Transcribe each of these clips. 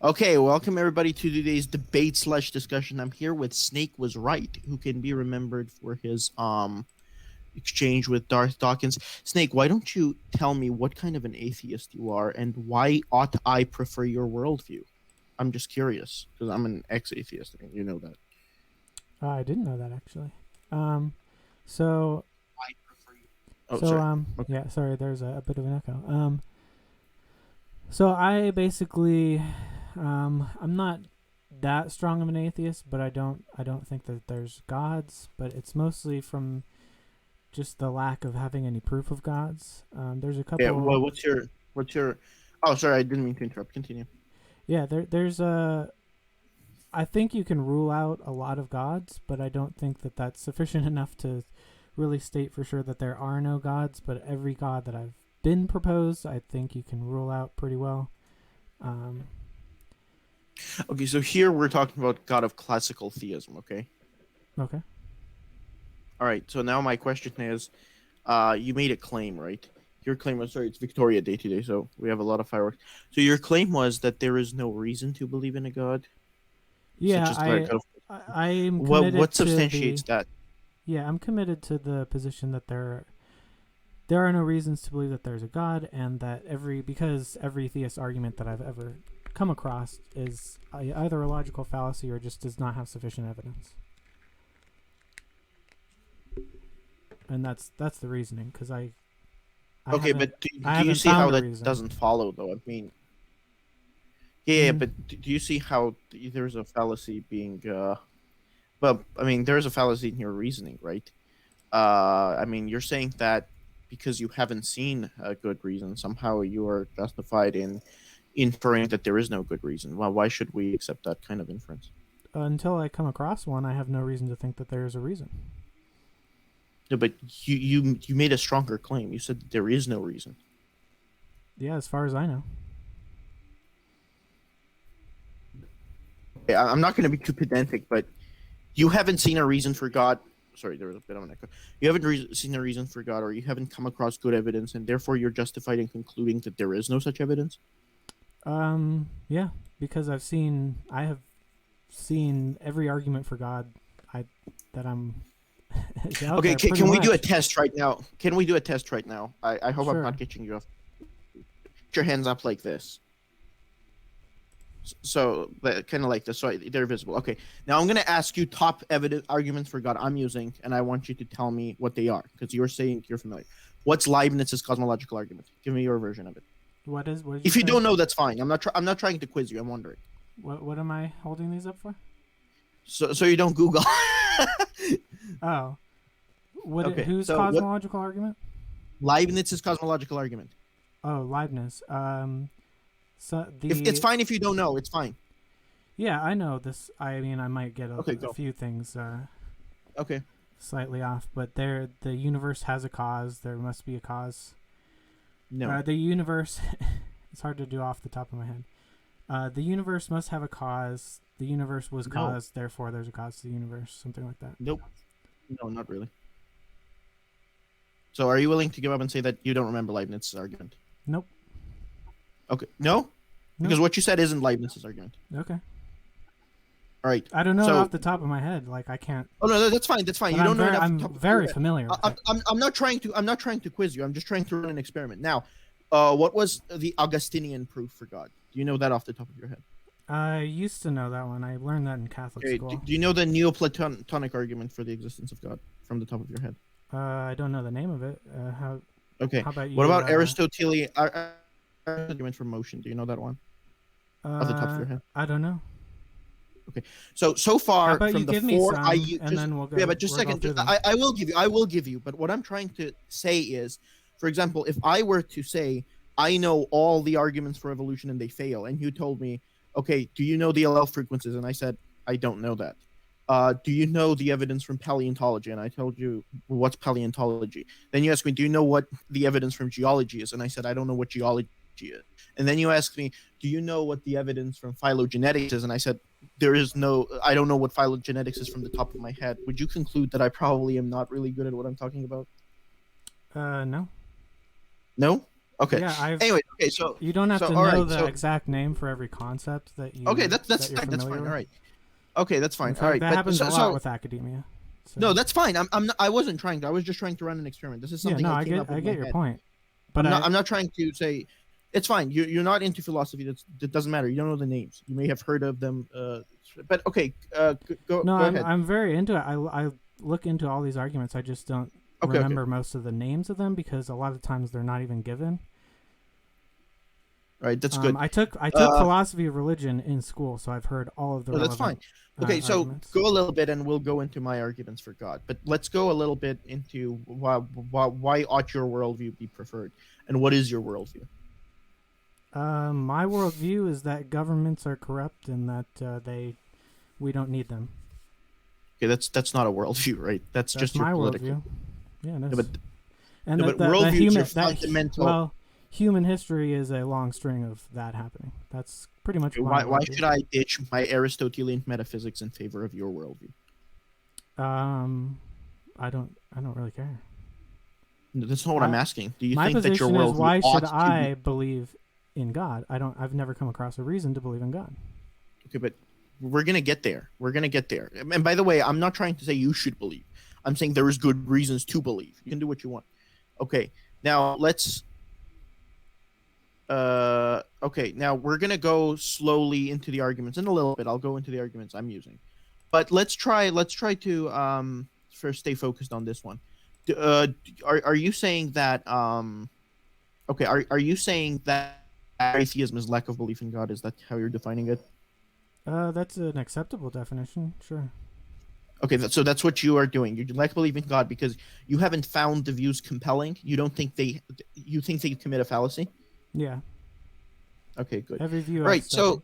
Okay, welcome everybody to today's debate slash discussion. I'm here with Snake Was Right, who can be remembered for his exchange with Darth Dawkins. Snake, why don't you tell me what kind of an atheist you are and why ought I prefer your worldview? I'm just curious because I'm an ex-atheist. I mean, you know that. I didn't know that actually. Um, so I prefer you. Oh, sorry. Okay. yeah, sorry. There's a bit of an echo. So I basically, I'm not that strong of an atheist, but I don't think that there's gods. But it's mostly from just the lack of having any proof of gods. There's a Yeah. Well, couple. what's your? Oh, sorry. I didn't mean to interrupt. Continue. Yeah, there's a. I think you can rule out a lot of gods, but I don't think that that's sufficient enough to really state for sure that there are no gods. But every god that I've been proposed, I think you can rule out pretty well. Um, Okay, so here we're talking about God of classical theism. Okay. okay. All right. So now my question is, you made a claim, right? Your claim was sorry, it's Victoria Day today, so we have a lot of fireworks. So your claim was that there is no reason to believe in a god, such Yeah, as God of. I'm What committed to the. substantiates that? Yeah, I'm committed to the position that there are no reasons to believe that there's a god, and that because every theist argument that I've ever come across is either a logical fallacy or just does not have sufficient evidence. And that's the reasoning, because I Okay, haven't but do, I do you haven't see how found a that reason. doesn't follow though? I mean, yeah, Mm, but do you see how there's a fallacy being well, I mean, there's a fallacy in your reasoning, right? I mean, you're saying that because you haven't seen a good reason, somehow you are justified in inferring that there is no good reason. Well, why should we accept that kind of inference? until I come across one, I have no reason to think that there is a reason. No, but you made a stronger claim. You said that there is no reason. Yeah, as far as I know. Okay, I'm not going to be too pedantic, but you haven't seen a reason for God. Sorry, there was a bit of an echo. You haven't seen a reason for God, or you haven't come across good evidence, and therefore you're justified in concluding that there is no such evidence. Yeah, because I have seen every argument for God I that I'm is out Okay, there pretty can we do a much. test right now? Can we do a test right now? I hope I'm not Sure. catching you off. Put your hands up like this. So kind of like this, so they're visible. Okay, now I'm gonna ask you top evidence arguments for God I'm using, and I want you to tell me what they are because you're saying you're familiar. What's Leibniz's cosmological argument? Give me your version of it. What did you If you say? don't know, that's fine. I'm not trying to quiz you. I'm wondering. What am I holding these up for? So you don't Google. Oh, Okay, whose so what cosmological argument? Leibniz's cosmological argument? Oh, Leibniz. So If it's the fine if you don't know, it's fine. Yeah, I know this. I mean, I might get Okay, a go. few things Okay, slightly off, but the universe has a cause. There must be a cause. no, The universe. It's hard to do off the top of my head. The universe must have a cause. The universe was no, caused, therefore there's a cause to the universe. Something like that. nope, no, not really. So are you willing to give up and say that you don't remember Leibniz's argument? Nope. Okay, no, Nope. because what you said isn't Leibniz's argument. Okay. All right. I don't know it So, off the top of my head. Like I can't. oh no, that's fine. That's fine. But You don't know it off the I'm top of your very head. familiar with it. I'm not trying to. I'm not trying to quiz you. I'm just trying to run an experiment. Now, what was the Augustinian proof for God? Do you know that off the top of your head? I used to know that one. I learned that in Catholic Okay. school. Do you know the Neoplatonic argument for the existence of God from the top of your head? I don't know the name of it. Okay. How about What you? about Aristotelian argument for motion? Do you know that one off the top of your head? I don't know. Okay. So How far about you from the give me four, some, and just then yeah, but just a we'll go second. through them. I will give you. I will give you. But what I'm trying to say is, for example, if I were to say I know all the arguments for evolution and they fail, and you told me, okay, do you know the LL frequencies? And I said I don't know that. Do you know the evidence from paleontology? And I told you, well, what's paleontology? Then you asked me, do you know what the evidence from geology is? And I said I don't know what geology is. And then you asked me, do you know what the evidence from phylogenetics is? And I said there is no, I don't know what phylogenetics is from the top of my head. Would you conclude that I probably am not really good at what I'm talking about? No. No? Okay. Yeah, Anyway, okay, so you don't have to all know right, the so exact name for every concept that okay, you that's that you're fine. That's familiar fine. All with. right. Okay, that's In fine. All fact, right, that but happens a lot so with academia. no, So that's fine. I'm not, I wasn't trying to. I was just trying to run an experiment. This is yeah, something no, I came up I with in my get your head. point, but I'm not trying to say it's fine. You're not into philosophy. That doesn't matter. You don't know the names. You may have heard of them. But okay. no, Go ahead. I'm very into it. I look into all these arguments. I just don't Okay. Okay. remember most of the names of them because a lot of times they're not even given. All right. That's good. I took philosophy of religion in school, so I've heard all of the No, that's fine. relevant Okay, so arguments. go a little bit, and we'll go into my arguments for God. But let's go a little bit into why ought your worldview be preferred, and what is your worldview? My worldview is that governments are corrupt and that we don't need them. Okay, that's not a worldview, right? That's That's just your my political. worldview. Yeah, it No, is. but And no, but the worldviews are human fundamental. human history is a long string of that happening. That's pretty much Okay, my why worldview. should I ditch my Aristotelian metaphysics in favor of your worldview? I don't really care. No, that's not what I'm asking. Do you My think that your position is worldview why should ought to be I believe in God? I've never come across a reason to believe in God. okay? But we're gonna get there. We're gonna get there. And by the way, I'm not trying to say you should believe. I'm saying there is good reasons to believe. You can do what you want. Okay. Now let's okay, now we're gonna go slowly into the arguments in a little bit. I'll go into the arguments I'm using, but let's try to first stay focused on this one. Are you saying that okay, are you saying that atheism is lack of belief in God? Is that how you're defining it? That's an acceptable definition, sure. Okay, so that's what you are doing. You lack belief in God because you haven't found the views compelling. You don't think you think they commit a fallacy. Yeah. Okay, good. Every view All I've right, studied. so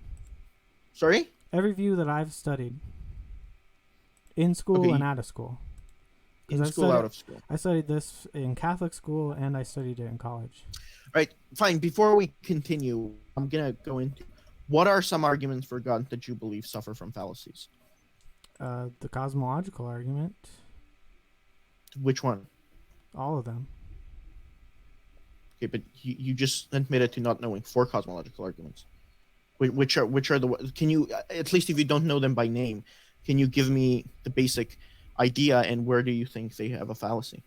sorry. Every view that I've studied in school Okay, and out of school. in school, out of school. I studied this in Catholic school and I studied it in college. Right, fine. Before we continue, I'm gonna go into what are some arguments for God that you believe suffer from fallacies. The cosmological argument, Which one? all of them. Okay, but you just admitted to not knowing four cosmological arguments. Which are the? Can you at least if you don't know them by name, can you give me the basic idea and where do you think they have a fallacy?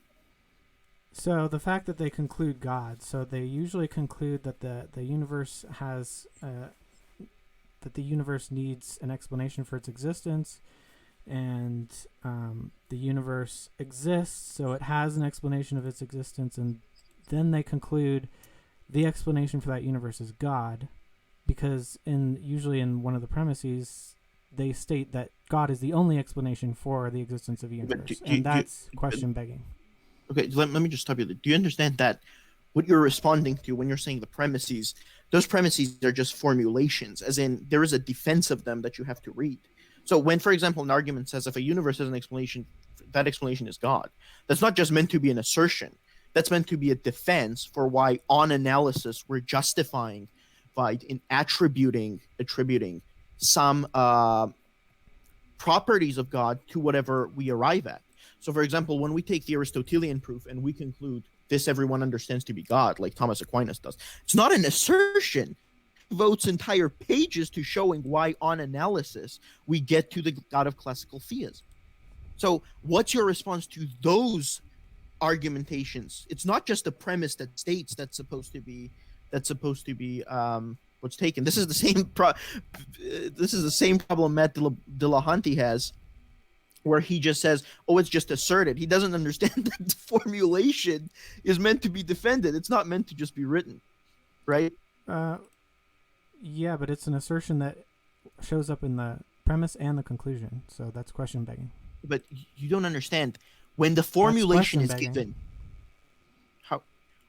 So the fact that they conclude God, so they usually conclude that the universe has that the universe needs an explanation for its existence, and the universe exists, so it has an explanation of its existence, and then they conclude the explanation for that universe is God, because usually in one of the premises they state that God is the only explanation for the existence of the universe, and that's question begging. Okay, let me just stop you there. Do you understand that what you're responding to when you're saying the premises, those premises are just formulations, as in there is a defense of them that you have to read. So when, for example, an argument says if a universe has an explanation, that explanation is God. That's not just meant to be an assertion. That's meant to be a defense for why, on analysis, we're justifying in attributing some properties of God to whatever we arrive at. So, for example, when we take the Aristotelian proof and we conclude this everyone understands to be God, like Thomas Aquinas does, it's not an assertion. It devotes entire pages to showing why, on analysis, we get to the God of classical theism. So, what's your response to those argumentations? It's not just a premise that states that's supposed to be what's taken. This is the same problem Matt Dillahunty has, where he just says, "Oh, it's just asserted." He doesn't understand that the formulation is meant to be defended. It's not meant to just be written, right? Yeah, but it's an assertion that shows up in the premise and the conclusion, so that's question begging. But you don't understand when the formulation is given. How?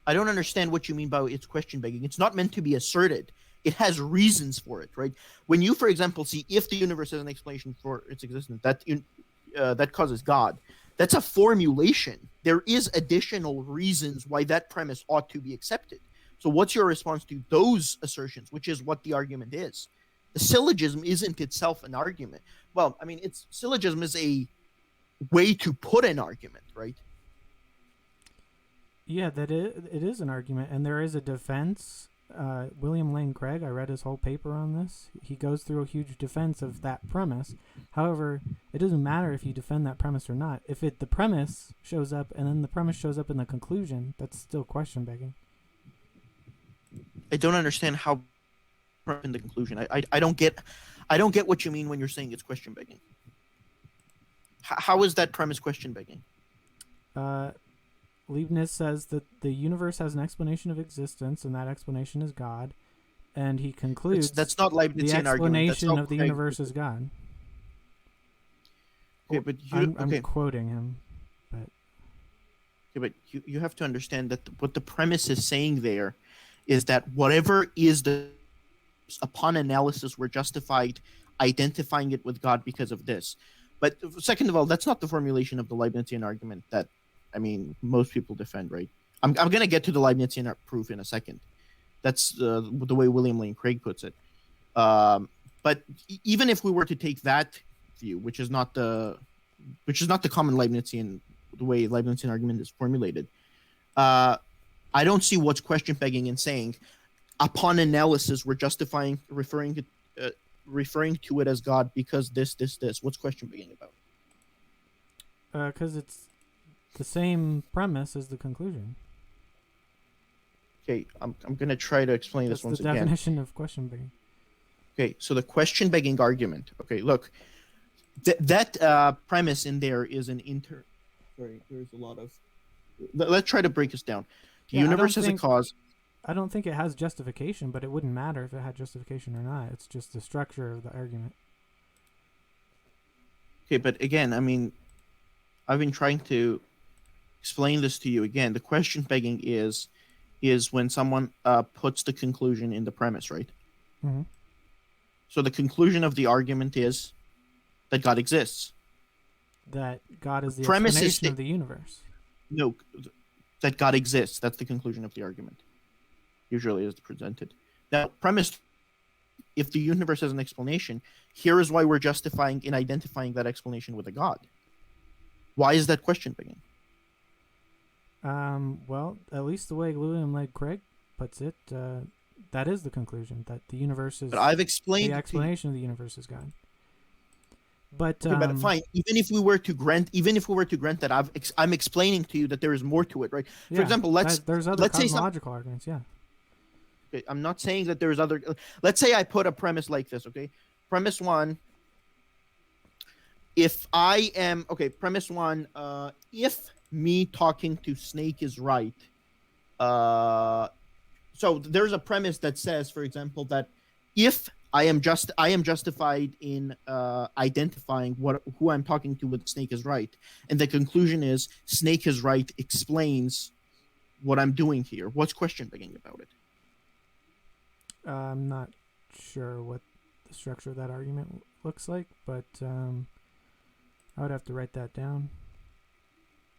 I don't understand what you mean by it's question begging. It's not meant to be asserted. It has reasons for it, right? When you, for example, see if the universe has an explanation for its existence, that causes God. That's a formulation. There is additional reasons why that premise ought to be accepted. So what's your response to those assertions, which is what the argument is? The syllogism isn't itself an argument. Well, I mean, syllogism is a way to put an argument, right? Yeah, it is an argument, and there is a defense. William Lane Craig, I read his whole paper on this. He goes through a huge defense of that premise. However, it doesn't matter if you defend that premise or not. If the premise shows up and then the premise shows up in the conclusion, that's still question begging. I don't understand how in the conclusion. I don't get what you mean when you're saying it's question begging. How is that premise question begging? Leibniz says that the universe has an explanation of existence, and that explanation is God. And he concludes that's not Leibnizian the argument. explanation of the universe is God. Okay, but I'm quoting him. But but you have to understand that what the premise is saying there is that whatever is upon analysis, we're justified identifying it with God because of this. But second of all, that's not the formulation of the Leibnizian argument that, most people defend, right? I'm going to get to the Leibnizian proof in a second. That's the way William Lane Craig puts it. But even if we were to take that view, which is not the common Leibnizian, the way Leibnizian argument is formulated, I don't see what's question begging in saying, upon analysis, we're justifying referring to it as God because this. What's question begging about? Because it's the same premise as the conclusion. Okay, I'm gonna try to explain this once again. That's the definition of question begging. Okay, so the question begging argument. Okay, look, that premise in there is an Sorry, there's a lot of. Let's try to break this down. The universe has a cause. I don't think it has justification, but it wouldn't matter if it had justification or not. It's just the structure of the argument. Okay, but again, I've been trying to explain this to you again. The question begging is when someone puts the conclusion in the premise, right? Mm-hmm. So the conclusion of the argument is that God exists. That God is the explanation of the universe. No, that God exists. That's the conclusion of the argument. Usually is presented. Now, premise, if the universe has an explanation, here is why we're justifying in identifying that explanation with a God. Why is that question begging? Well, at least the way William Lane Craig puts it, that is the conclusion, that the universe is. But I've explained the explanation of the universe is God. But okay, but fine. Even if we were to grant that I'm explaining to you that there is more to it, right? For example, there's other cosmological arguments, yeah. Okay, I'm not saying that there's other. Let's say I put a premise like this. Okay, premise one. If me talking to Snake is right, so there's a premise that says, for example, that if I am justified in identifying who I'm talking to with Snake is right, and the conclusion is Snake is right explains what I'm doing here. What's question begging about it? I'm not sure what the structure of that argument looks like, but I would have to write that down.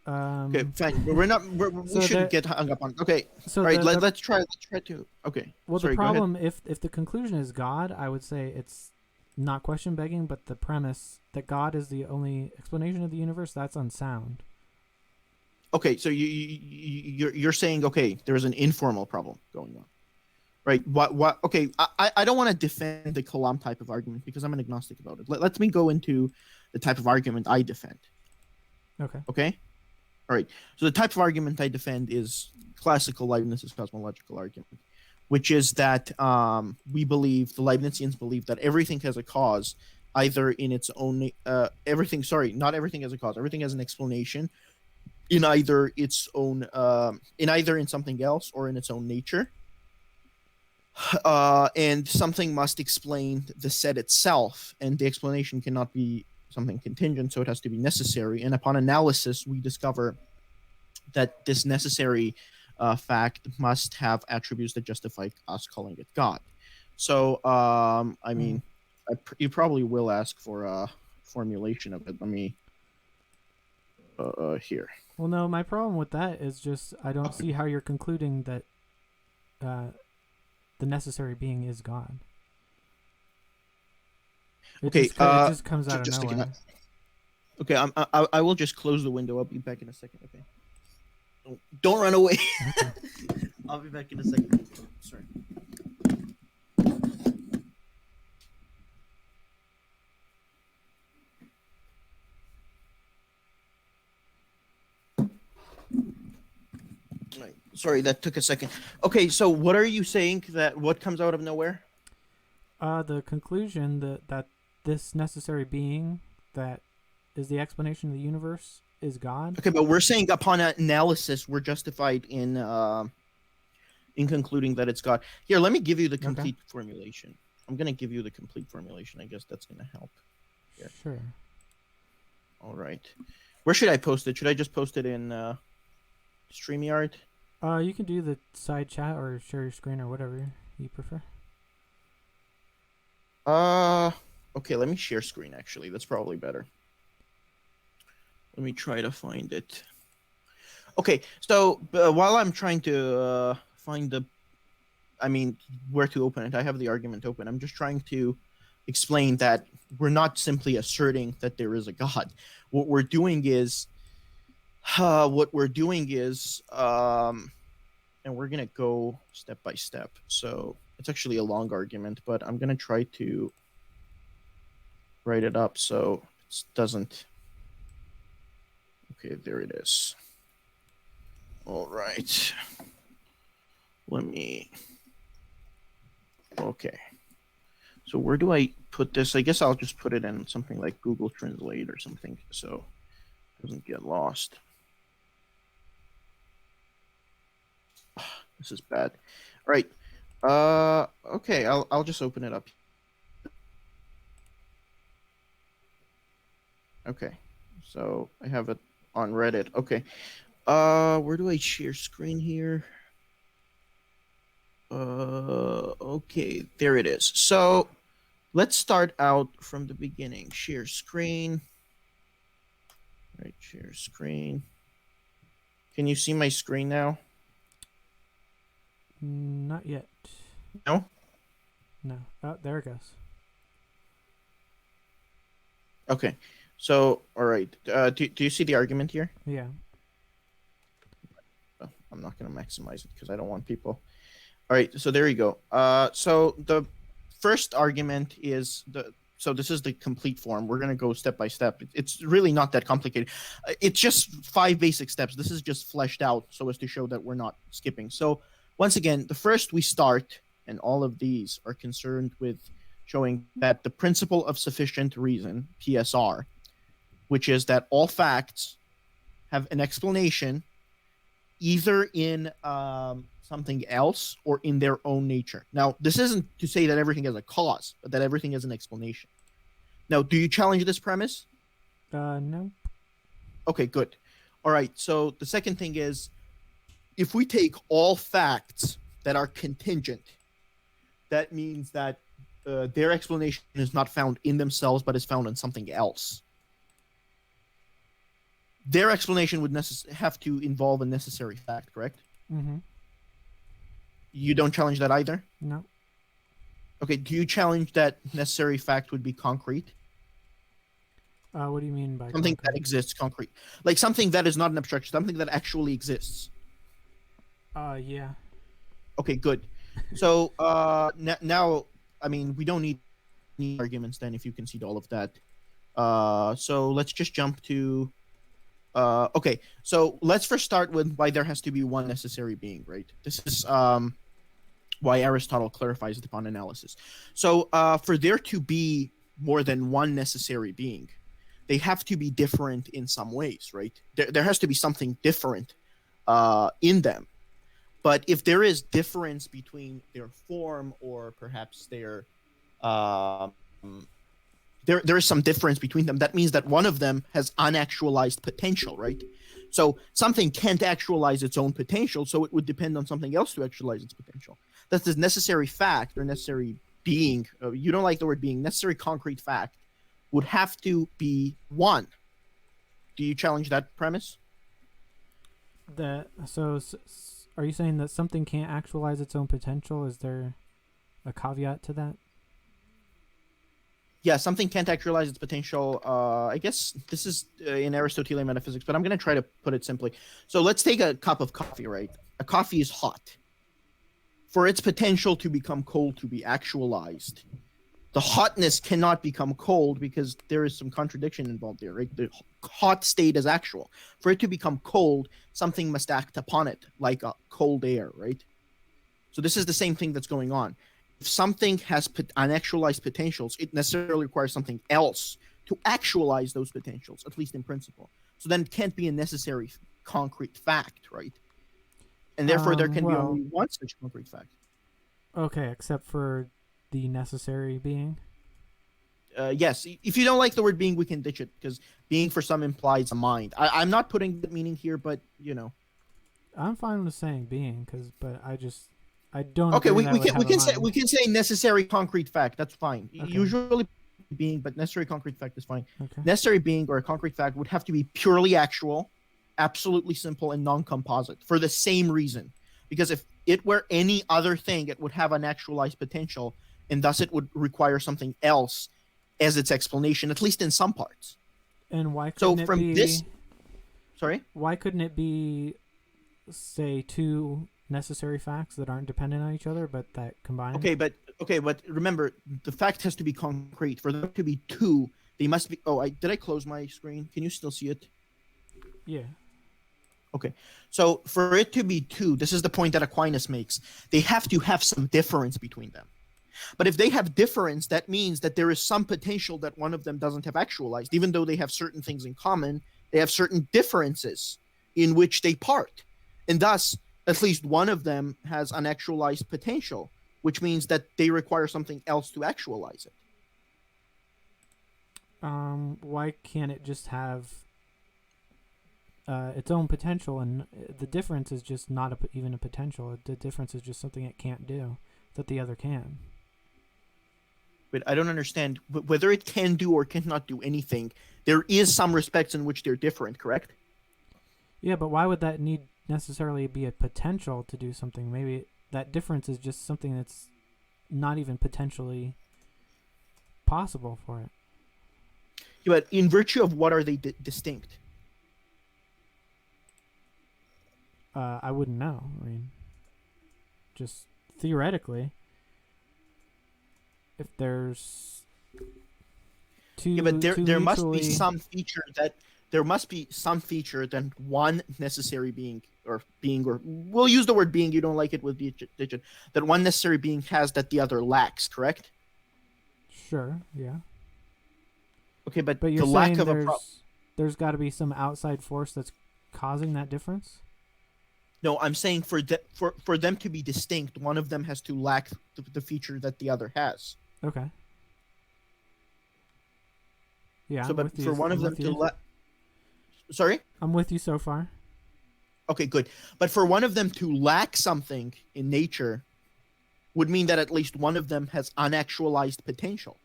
Okay, fine. We shouldn't get hung up on. Okay, so all right. Let's try to. Okay. Well, the problem, if the conclusion is God, I would say it's not question begging, but the premise that God is the only explanation of the universe, that's unsound. Okay, so you're saying there's an informal problem going on, right? What? Okay, I don't want to defend the Kalam type of argument because I'm an agnostic about it. Let me go into the type of argument I defend. Okay. Okay. All right. So the type of argument I defend is classical Leibniz's cosmological argument, which is that the Leibnizians believe that everything has a cause, either in its own not everything has a cause. Everything has an explanation in either its own in something else or in its own nature. And something must explain the set itself, and the explanation cannot be something contingent, so it has to be necessary. And upon analysis, we discover that this necessary fact must have attributes that justify us calling it God. So, you probably will ask for a formulation of it. Let me here. Well, no, my problem with that is just I don't see how you're concluding that the necessary being is God. It just comes out of nowhere. Okay, I will just close the window. I'll be back in a second. Okay. Don't run away. Okay. I'll be back in a second. Sorry. Right. Sorry, that took a second. Okay, so what are you saying that what comes out of nowhere? The conclusion that this necessary being that is the explanation of the universe is God. Okay, but we're saying upon analysis, we're justified in concluding that it's God. Here, let me give you the Okay. complete formulation. I'm gonna give you the complete formulation. I guess that's gonna help. Here. Sure. All right. Where should I post it? Should I just post it in StreamYard? You can do the side chat or share your screen or whatever you prefer. Okay, let me share screen actually. That's probably better. Let me try to find it. Okay, so while I'm trying to find where to open it, I have the argument open. I'm just trying to explain that we're not simply asserting that there is a God. What we're doing is, and we're gonna go step by step. So it's actually a long argument, but I'm gonna try to write it up so it doesn't. Okay, there it is. All right. Let me. Okay. So where do I put this? I guess I'll just put it in something like Google Translate or something so it doesn't get lost. This is bad. All right. Okay, I'll just open it up. Okay. So I have it on Reddit. Okay. Where do I share screen here? Okay, there it is. So let's start out from the beginning. Share screen. All right, share screen. Can you see my screen now? Not yet. No? No. Oh, there it goes. Okay. So, all right. Do you see the argument here? Yeah. Oh, I'm not going to maximize it because I don't want people. All right. So there you go. So the first argument is so this is the complete form. We're going to go step by step. It's really not that complicated. It's just 5 basic steps. This is just fleshed out so as to show that we're not skipping. So once again, the first we start, and all of these are concerned with showing that the principle of sufficient reason, PSR, which is that all facts have an explanation either in something else or in their own nature. Now, this isn't to say that everything has a cause, but that everything has an explanation. Now, do you challenge this premise? No. Okay, good. All right, so the second thing is, if we take all facts that are contingent, that means that their explanation is not found in themselves, but is found in something else. Their explanation would have to involve a necessary fact, correct? Mm-hmm. You don't challenge that either? No. Okay, do you challenge that necessary fact would be concrete? What do you mean by Something concrete? that exists, concrete. Like something that is not an abstraction, something that actually exists. Yeah. Okay, good. So now, I mean, we don't need any arguments then if you concede all of that. So let's just jump to okay, so let's first start with why there has to be one necessary being, right? This is why Aristotle clarifies it upon analysis. So for there to be more than one necessary being, they have to be different in some ways, right? There has to be something different in them. But if there is difference between their form or perhaps their there is some difference between them, that means that one of them has unactualized potential, right? So something can't actualize its own potential, so it would depend on something else to actualize its potential. That's the necessary fact or necessary being. You don't like the word being. Necessary concrete fact would have to be one. Do you challenge that premise? Are you saying that something can't actualize its own potential? Is there a caveat to that? yeah, something can't actualize its potential. I guess this is in Aristotelian metaphysics, but I'm going to try to put it simply. So let's take a cup of coffee, right? A coffee is hot. For its potential to become cold to be actualized, the hotness cannot become cold because there is some contradiction involved there, right? The hot state is actual. For it to become cold, something must act upon it, like a cold air, right? So this is the same thing that's going on. If something has unactualized potentials, it necessarily requires something else to actualize those potentials, at least in principle. So then it can't be a necessary concrete fact, right? And therefore there can be only one such concrete fact. Okay, except for the necessary being. Yes, if you don't like the word being, we can ditch it because being for some implies a mind. I'm not putting the meaning here, but you know. I'm fine with saying being, but I don't. Okay, agree we can say necessary concrete fact. That's fine. Okay. Usually being, but necessary concrete fact is fine. Okay. Necessary being or a concrete fact would have to be purely actual, absolutely simple, and non-composite for the same reason. Because if it were any other thing, it would have an actualized potential, and thus it would require something else as its explanation, at least in some parts. And why couldn't it be? Sorry? Why couldn't it be, say, two necessary facts that aren't dependent on each other, but that combine? Okay, but remember, the fact has to be concrete. For them to be two, they must be. Oh, did I close my screen? Can you still see it? Yeah. Okay, so for it to be two, this is the point that Aquinas makes. They have to have some difference between them. But if they have difference, that means that there is some potential that one of them doesn't have actualized. Even though they have certain things in common, they have certain differences in which they part. And thus, at least one of them has unactualized potential, which means that they require something else to actualize it. Why can't it just have its own potential, and the difference is just not even a potential. The difference is just something it can't do that the other can. But I don't understand whether it can do or cannot do anything. There is some respects in which they're different, correct? Yeah, but why would that need necessarily be a potential to do something? Maybe that difference is just something that's not even potentially possible for it. Yeah, but in virtue of what are they distinct? I wouldn't know. I mean, just theoretically, if there's two, yeah, but there must be some feature that one necessary being or we'll use the word being. You don't like it with the digit that one necessary being has that the other lacks. Correct? Sure. Yeah. Okay, but you're the lack of there's got to be some outside force that's causing that difference. No, I'm saying for them to be distinct, one of them has to lack the feature that the other has. Okay. Yeah. So, but for one of them to sorry? I'm with you so far. Okay, good. But for one of them to lack something in nature would mean that at least one of them has unactualized potential.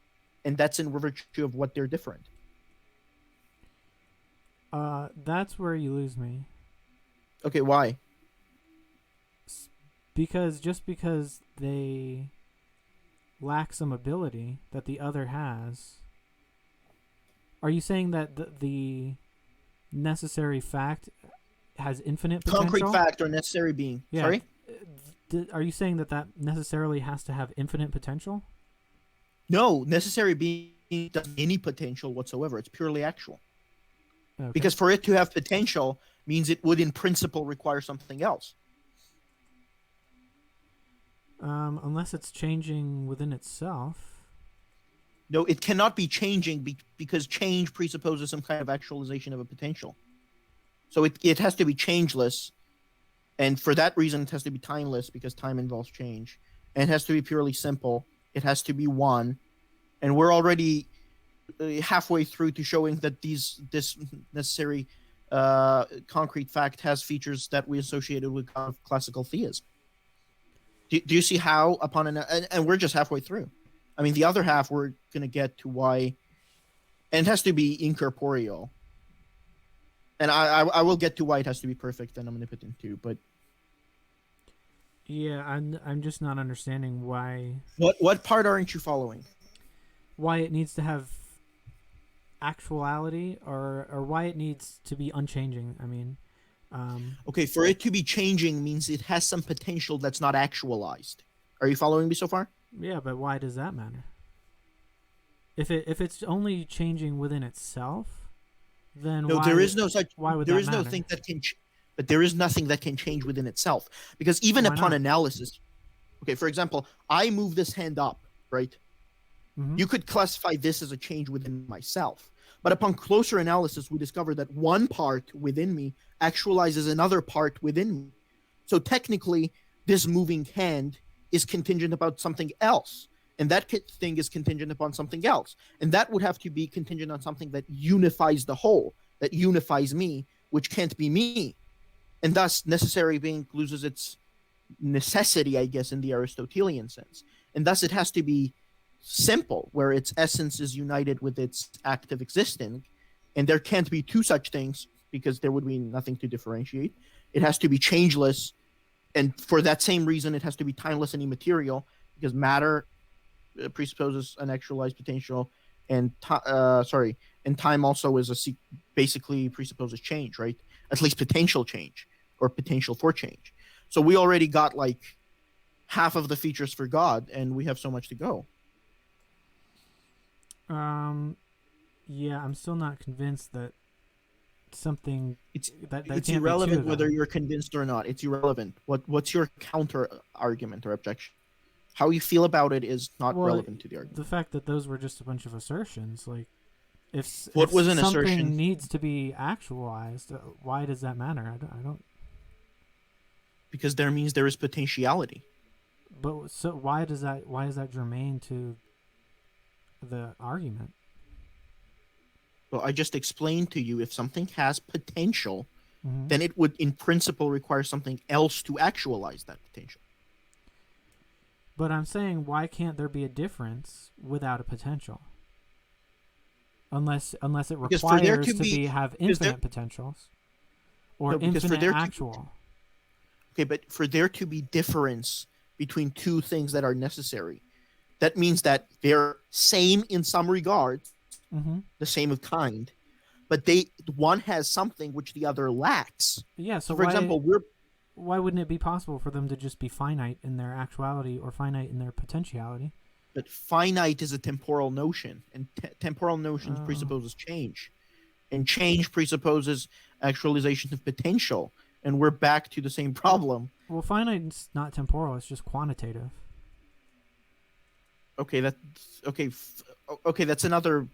And that's in virtue of what they're different. That's where you lose me. Okay, why? Because they lack some ability that the other has. Are you saying that the necessary fact has infinite potential? Concrete fact or necessary being. Yeah. Sorry? Are you saying that necessarily has to have infinite potential? No, necessary being doesn't have any potential whatsoever. It's purely actual. Okay. Because for it to have potential means it would in principle require something else. Unless it's changing within itself. No, it cannot be changing because change presupposes some kind of actualization of a potential. So it has to be changeless. And for that reason, it has to be timeless because time involves change. And it has to be purely simple. It has to be one. And we're already halfway through to showing that this necessary concrete fact has features that we associated with classical theism. Do you see how and we're just halfway through. I mean, the other half we're going to get to why, and it has to be incorporeal. And I will get to why it has to be perfect and omnipotent too, but yeah, I'm just not understanding why. What part aren't you following? why it needs to have actuality, or why it needs to be unchanging. I mean, Okay, for it to be changing means it has some potential that's not actualized. Are you following me so far? yeah, but why does that matter? If it's only changing within itself, then No, there is no such. why would There that is no matter? thing that can. But there is nothing that can change within itself, because even Why upon not? analysis, okay, for example, I move this hand up, right? Mm-hmm. You could classify this as a change within myself. But upon closer analysis, we discover that one part within me actualizes another part within me. So technically, this moving hand is contingent upon something else. And that thing is contingent upon something else. And that would have to be contingent on something that unifies the whole, that unifies me, which can't be me. And thus, necessary being loses its necessity, I guess, in the Aristotelian sense. And thus, it has to be simple, where its essence is united with its act of existing. And there can't be two such things because there would be nothing to differentiate. It has to be changeless. And for that same reason, it has to be timeless and immaterial because matter presupposes an actualized potential, and and time also is basically presupposes change, right? At least potential change or potential for change. So we already got like half of the features for God, and we have so much to go. Yeah, I'm still not convinced that something It's that there it's can't be two irrelevant of whether them. you're convinced or not. It's irrelevant. What's your counter argument or objection? How you feel about it is not Well, relevant to the the argument. fact that those were just a bunch of assertions, like if What was an assertion? something needs to be actualized, why does that matter? I don't. Because there means there is potentiality. But so why is that germane to the argument? Well, I just explained to you if something has potential, Mm-hmm. then it would, in principle, require something else to actualize that potential. But I'm saying, why can't there be a difference without a potential? Unless it Because for there to requires to be, be have because there, infinite potentials or no, because for infinite there to, actual. okay, but for there to be difference between two things that are necessary, that means that they're same in some regards, Mm-hmm. the same of kind, but one has something which the other lacks. Yeah. So So, for example, we're why wouldn't it be possible for them to just be finite in their actuality or finite in their potentiality? but finite is a temporal notion, and temporal notions Oh. presupposes change, and change presupposes actualization of potential, and we're back to the same problem. Well, finite's not temporal; it's just quantitative. Okay, okay. That's another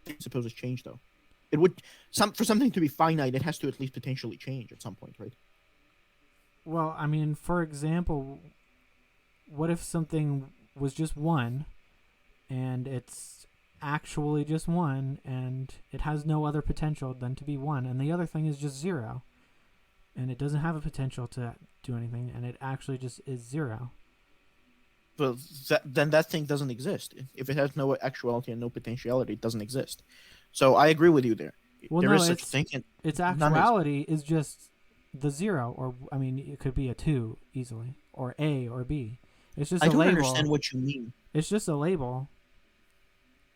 presupposes change, though. It would for something to be finite, it has to at least potentially change at some point, right? Well, I mean, for example, what if something was just one and it's actually just one and it has no other potential than to be one, and the other thing is just zero and it doesn't have a potential to do anything and it actually just is zero? Well, then that thing doesn't exist. If it has no actuality and no potentiality, it doesn't exist. So I agree with you there. Well, There no, is such a thing, and its none is. actuality is just the zero, or I mean, it could be a two easily, or A or B. It's just I a don't understand label. what you mean. It's just a label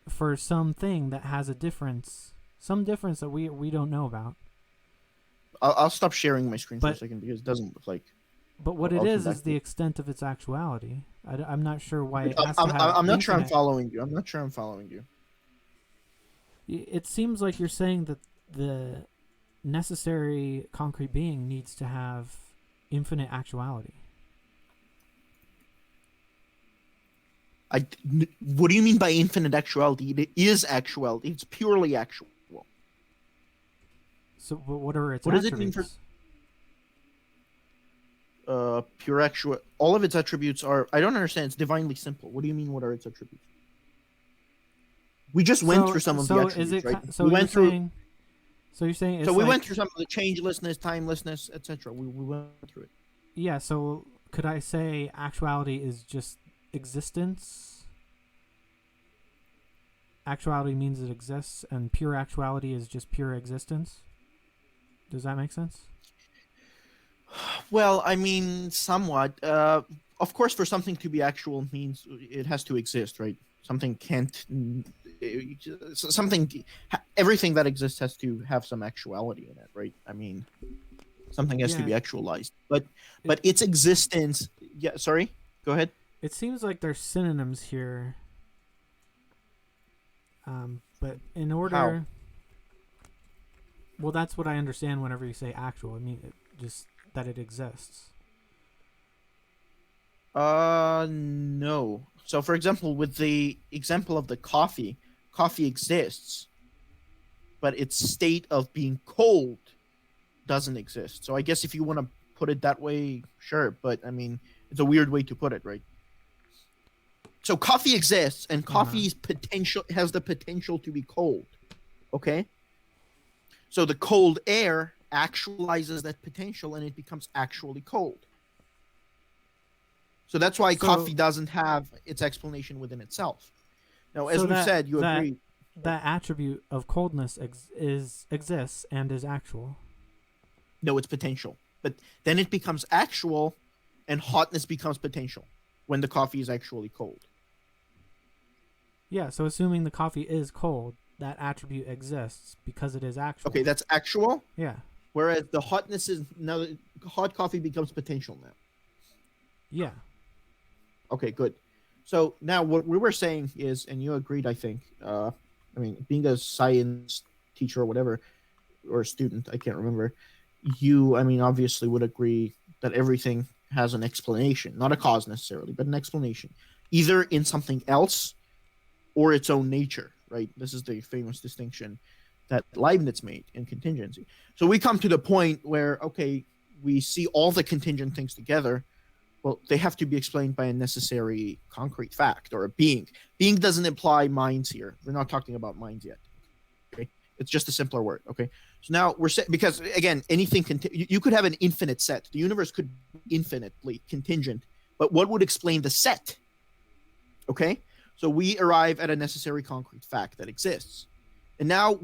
for something that has a difference, some difference that we don't know about. I'll stop sharing my screen for a But second because it doesn't look like. but what it I'll come is back to the it. extent of its actuality. I'm not sure why But it has to have I'm not sure I'm infinite. following you. I'm not sure I'm following you. It seems like you're saying that the necessary concrete being needs to have infinite actuality. What do you mean by infinite actuality? It is actuality. It's purely actual. So what are its What does it mean attributes? for pure actual? All of its attributes are. I don't understand. It's divinely simple. What do you mean? What are its attributes? We just went through some of the So is attributes, it right? so We you're went through. saying so you're saying it's So we like went through some of the changelessness, timelessness, etc. We went through it. yeah, so could I say actuality is just existence? Actuality means it exists and pure actuality is just pure existence? Does that make sense? Well, I mean, somewhat. Of course, for something to be actual means it has to exist, right? Something can't. Something. Everything that exists has to have some actuality in it, right? I mean, something has to Yeah, be actualized, it but its existence. Yeah. Sorry. Go ahead. it seems like there's synonyms here. But in How? order, well, that's what I understand whenever you say actual. I mean, just that it exists. No. So, for example, with the example of the coffee, coffee exists, but its state of being cold doesn't exist. So, I guess if you want to put it that way, sure. But I mean, it's a weird way to put it, right? So, coffee exists, and Uh huh. coffee's potential has the potential to be cold. Okay. So, the cold air actualizes that potential, and it becomes actually cold. So that's why coffee So doesn't have its explanation within itself. Now, as so we've that said, you that agree. that attribute of coldness exists and is actual. No, it's potential. But then it becomes actual, and hotness becomes potential when the coffee is actually cold. Yeah. So assuming the coffee is cold, that attribute exists because it is actual. Okay, that's actual. Yeah. Whereas the hotness is now hot coffee becomes potential now. Yeah. Okay, good. So now what we were saying is, and you agreed, I think. I mean, being a science teacher or whatever, or a student, I can't remember. You, I mean, obviously would agree that everything has an explanation, not a cause necessarily, but an explanation, either in something else or its own nature, right? This is the famous distinction that Leibniz made in contingency. So we come to the point where, okay, we see all the contingent things together. Well, they have to be explained by a necessary concrete fact or a being. Being doesn't imply minds here. We're not talking about minds yet. Okay, it's just a simpler word. Okay, so now we're because again, anything you could have an infinite set. The universe could be infinitely contingent, but what would explain the set? Okay, so we arrive at a necessary concrete fact that exists, and now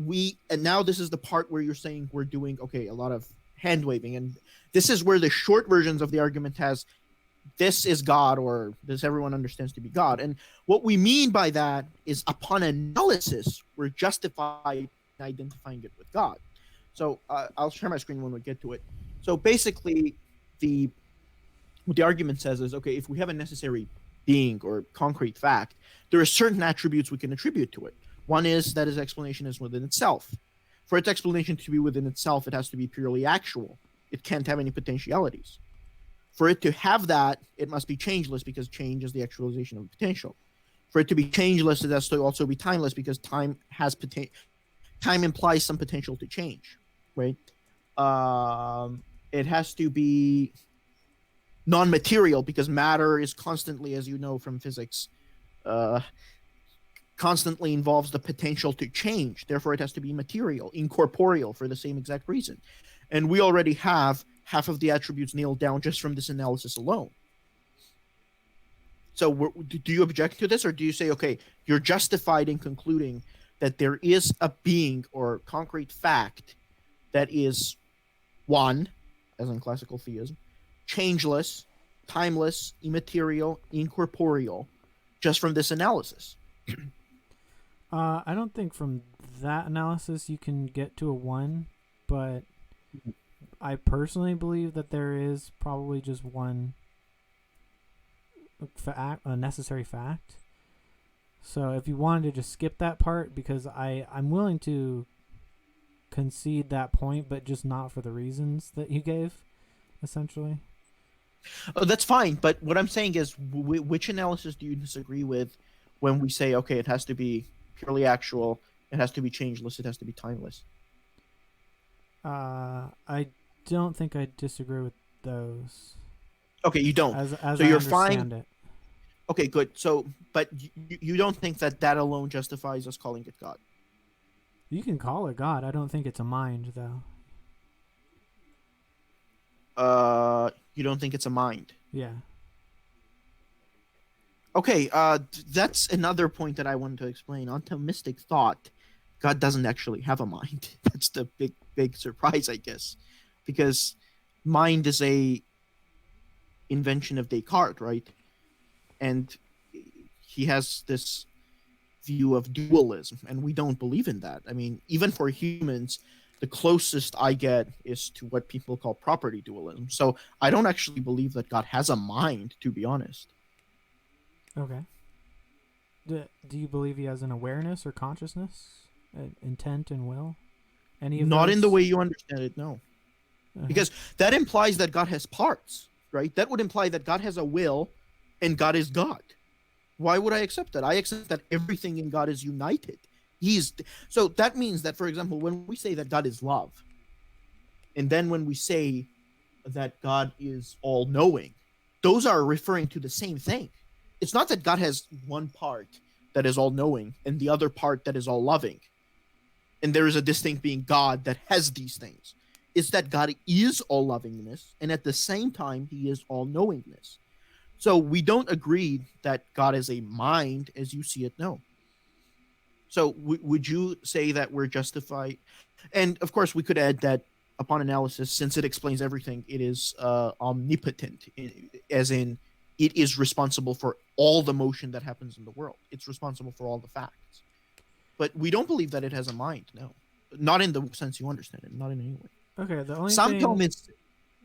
this is the part where you're saying we're doing okay a lot of hand waving, and this is where the short versions of the argument has this is God or this everyone understands to be God. And what we mean by that is upon analysis, we're justified in identifying it with God. So I'll share my screen when we get to it. So basically, the what the argument says is okay, if we have a necessary being or concrete fact, there are certain attributes we can attribute to it. One is that its explanation is within itself. For its explanation to be within itself, it has to be purely actual. It can't have any potentialities. For it to have that, it must be changeless because change is the actualization of potential. For it to be changeless, it has to also be timeless because time implies some potential to change, right? It has to be non-material because matter is constantly, as you know from physics, uh, constantly involves the potential to change. Therefore, it has to be material, incorporeal for the same exact reason. And we already have half of the attributes nailed down just from this analysis alone. So do you object to this, or do you say, okay, you're justified in concluding that there is a being or concrete fact that is one, as in classical theism, changeless, timeless, immaterial, incorporeal, just from this analysis? I don't think from that analysis you can get to a one, but I personally believe that there is probably just one fact, a necessary fact. So if you wanted to just skip that part, because I'm willing to concede that point, but just not for the reasons that you gave, essentially. Oh, that's fine. But what I'm saying is, which analysis do you disagree with when we say, okay, it has to be purely actual, it has to be changeless, it has to be timeless? I don't think I disagree with those. Okay, you don't. As So I you're fine. understand it. Okay, good. So, but you don't think that that alone justifies us calling it God? You can call it God. I don't think it's a mind, though. You don't think it's a mind? Yeah. Okay, that's another point that I wanted to explain. On Thomistic thought, God doesn't actually have a mind. That's the big surprise, I guess, because mind is a invention of Descartes, right? And he has this view of dualism, and we don't believe in that. I mean, even for humans, the closest I get is to what people call property dualism. So I don't actually believe that God has a mind, to be honest. Okay. Do you believe he has an awareness or consciousness, intent and will? Any of Not in the those? way you understand it, no. Uh-huh. Because that implies that God has parts, right? That would imply that God has a will and God is God. Why would I accept that? I accept that everything in God is united. He's so that means that, for example, when we say that God is love, and then when we say that God is all knowing, those are referring to the same thing. It's not that God has one part that is all knowing and the other part that is all loving, and there is a distinct being God that has these things. It's that God is all lovingness, and at the same time, he is all knowingness. So we don't agree that God is a mind as you see it. No. So would you say that we're justified? And of course, we could add that upon analysis, since it explains everything, it is omnipotent, as in it is responsible for all the motion that happens in the world. It's responsible for all the facts. But we don't believe that it has a mind. No, not in the sense you understand it. Not in any way. Okay. Some Thomists,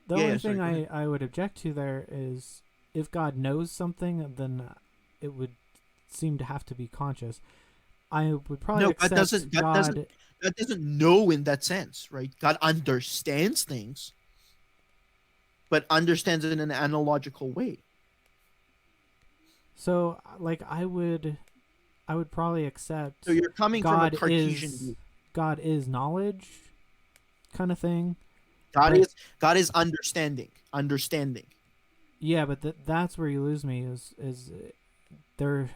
The yeah, only yeah, sorry, thing go ahead. I would object to there is if God knows something, then it would seem to have to be conscious. I would probably No, God accept doesn't. God doesn't. God. God doesn't know in that sense, right? God understands things, but understands it in an analogical way. So, like, I would probably So accept you're coming from a God Cartesian is view. God is knowledge, kind of thing. God But is God is understanding. Understanding. yeah, but that's where you lose me. Is there?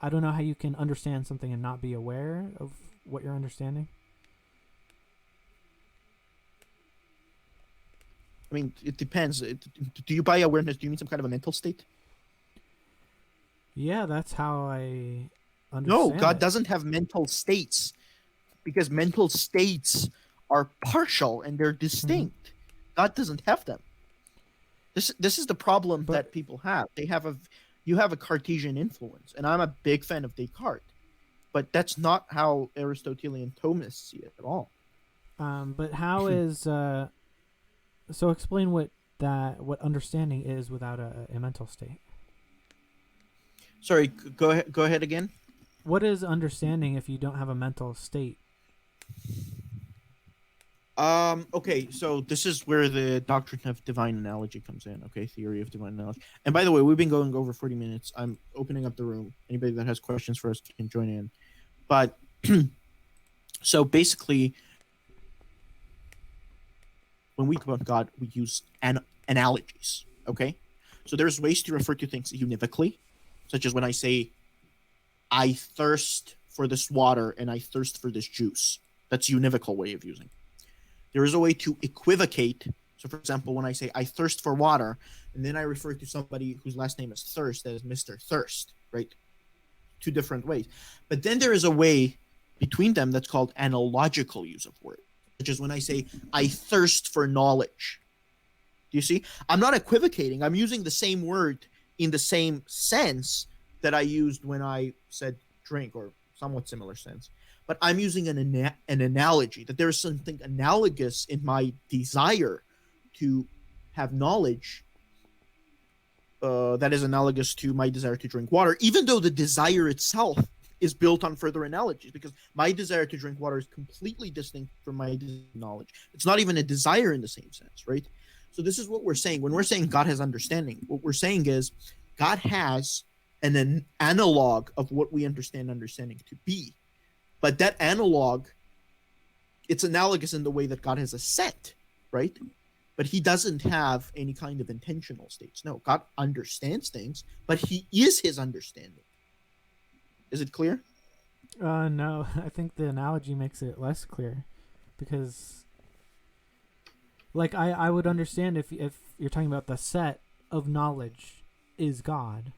I don't know how you can understand something and not be aware of what you're understanding. I mean, it depends. Do you by awareness? Do you mean some kind of a mental state? Yeah, that's how I No, understand God it. doesn't have mental states because mental states are partial and they're Mm-hmm. distinct. God doesn't have them. This is the problem But that people have. They have a you have a Cartesian influence, and I'm a big fan of Descartes, but that's not how Aristotelian Thomists see it at all. but how is so explain what understanding is without a mental state. Sorry, go ahead. Go ahead again. What is understanding if you don't have a mental state? Okay, so this is where the doctrine of divine analogy comes in. Okay, theory of divine analogy. And by the way, we've been going over 40 minutes. I'm opening up the room. Anybody that has questions for us can join in. But so basically, when we talk about God, we use analogies. Okay, so there's ways to refer to things univocally, such as when I say, "I thirst for this water" and "I thirst for this juice." That's univocal way of using. There is a way to equivocate. So, for example, when I say "I thirst for water," and then I refer to somebody whose last name is Thirst, that is Mr. Thirst, right? Two different ways. But then there is a way between them that's called analogical use of words, such as when I say "I thirst for knowledge." Do you see? I'm not equivocating. I'm using the same word in the same sense that I used when I said drink, or somewhat similar sense. But I'm using an analogy, that there is something analogous in my desire to have knowledge that is analogous to my desire to drink water, even though the desire itself is built on further analogies, because my desire to drink water is completely distinct from my knowledge. It's not even a desire in the same sense, right? So this is what we're saying. When we're saying God has understanding, what we're saying is God has an analog of what we understand understanding to be. But that analog, it's analogous in the way that God has a set, right? But he doesn't have any kind of intentional states. No, God understands things, but he is his understanding. Is it clear? No, I think the analogy makes it less clear because, like, I would understand if you're talking about the set of knowledge is God,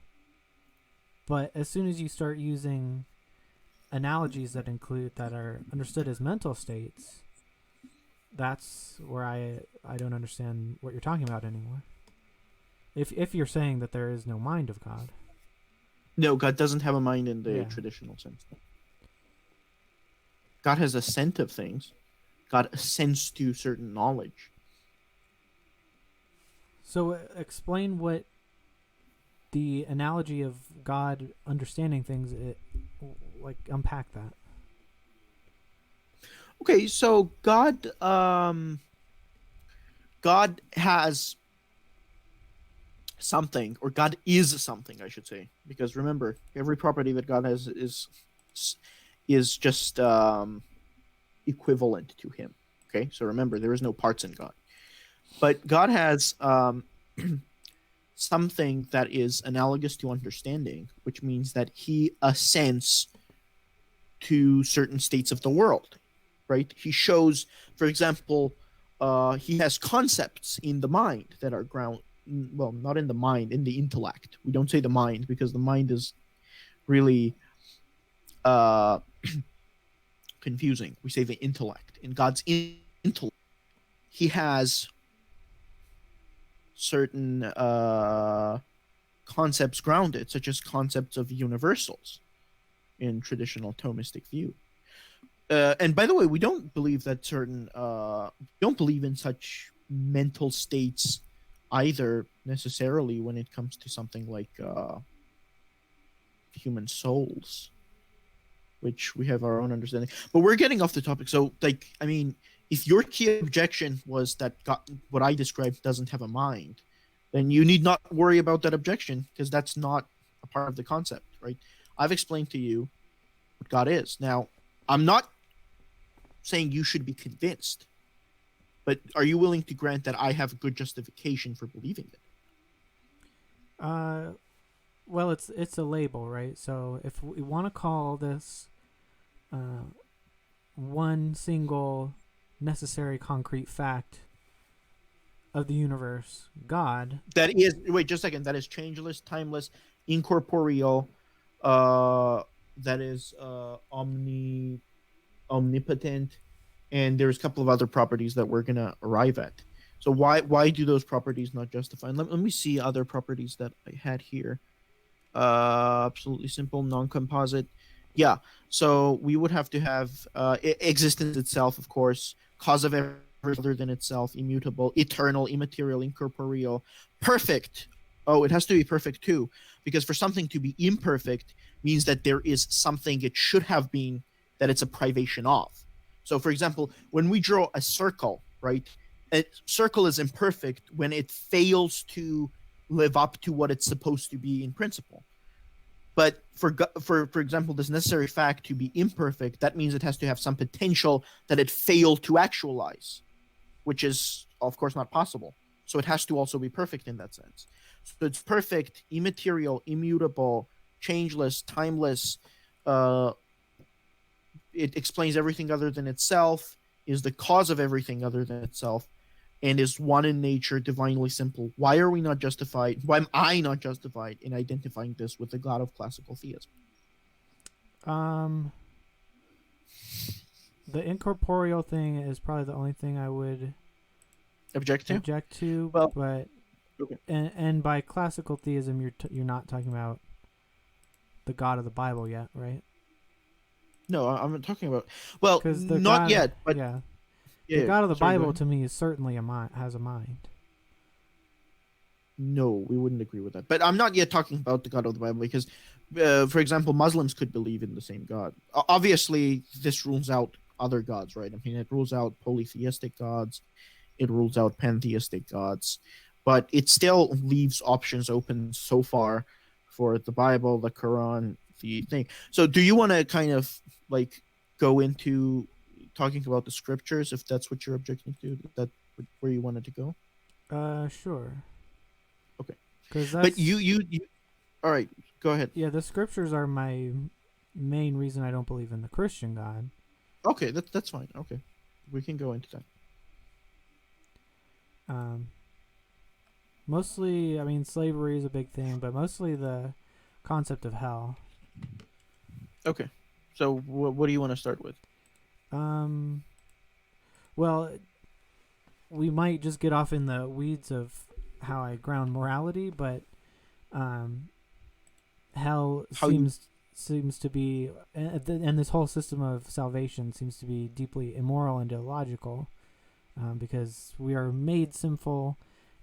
but as soon as you start using analogies that are understood as mental states, that's where I don't understand what you're talking about anymore. If you're saying that there is no mind of God. No, God doesn't have a mind in the Yeah. traditional sense. God has a scent of things. God assents to certain knowledge. So explain what the analogy of God understanding things. Like unpack that. Okay, so God has something, or God is something, I should say, because remember, every property that God has is just equivalent to Him. Okay, so remember, there is no parts in God, but God has something that is analogous to understanding, which means that He assents to certain states of the world, right? He shows, for example, he has concepts in the mind that are ground, well, not in the mind, in the intellect. We don't say the mind because the mind is really uh, confusing. We say the intellect. In God's intellect, he has certain concepts grounded, such as concepts of universals in traditional Thomistic view. And by the way, we don't believe that certain we don't believe in such mental states either necessarily when it comes to something like human souls, which we have our own understanding. But we're getting off the topic. So, like, I mean, if your key objection was that God, what I described doesn't have a mind, then you need not worry about that objection because that's not a part of the concept, right? I've explained to you what God is. Now, I'm not saying you should be convinced, but are you willing to grant that I have a good justification for believing it? Uh, well, it's a label, right? So if we want to call this uh, one single necessary concrete fact of the universe, God. That is, wait, just a second. That is changeless, timeless, incorporeal. That is omnipotent, and there's a couple of other properties that we're gonna arrive at. So why do those properties not justify? And let me see other properties that I had here. Absolutely simple, non-composite. Yeah. So we would have to have existence itself, of course, cause of everything other than itself, immutable, eternal, immaterial, incorporeal, perfect. Oh, it has to be perfect too, because for something to be imperfect means that there is something it should have been that it's a privation of. So, for example, when we draw a circle, right? A circle is imperfect when it fails to live up to what it's supposed to be in principle. But for example, this necessary fact to be imperfect, that means it has to have some potential that it failed to actualize, which is of course not possible. So it has to also be perfect in that sense. So it's perfect, immaterial, immutable, changeless, timeless. Uh, it explains everything other than itself, is the cause of everything other than itself, and is one in nature, divinely simple. Why are we not justified? Why am I not justified in identifying this with the God of classical theism? Um, the incorporeal thing is probably the only thing I would Object to? object to, Well, but okay. and by classical theism, you're not talking about the God of the Bible yet, right? No, I'm not talking about. Well, Because the not God, yet, but yeah, yeah, the yeah. God of the Sorry, go Bible ahead. to me is certainly has a mind. No, we wouldn't agree with that. But I'm not yet talking about the God of the Bible because, for example, Muslims could believe in the same God. Obviously, this rules out other gods, right? I mean, it rules out polytheistic gods, it rules out pantheistic gods, but it still leaves options open so far for the Bible, the Quran, the thing. So, do you want to kind of like go into talking about the scriptures if that's what you're objecting to? Is that where you wanted to go? Sure. Okay. Because But that's you all right, go ahead. yeah, the scriptures are my main reason I don't believe in the Christian God. Okay, that's fine. Okay. We can go into that. Um, Mostly, I mean, slavery is a big thing, but mostly the concept of hell. Okay. So what do you want to start with? Um, well, we might just get off in the weeds of how I ground morality, but um, hell How you? seems to be, and this whole system of salvation seems to be deeply immoral and illogical, because we are made sinful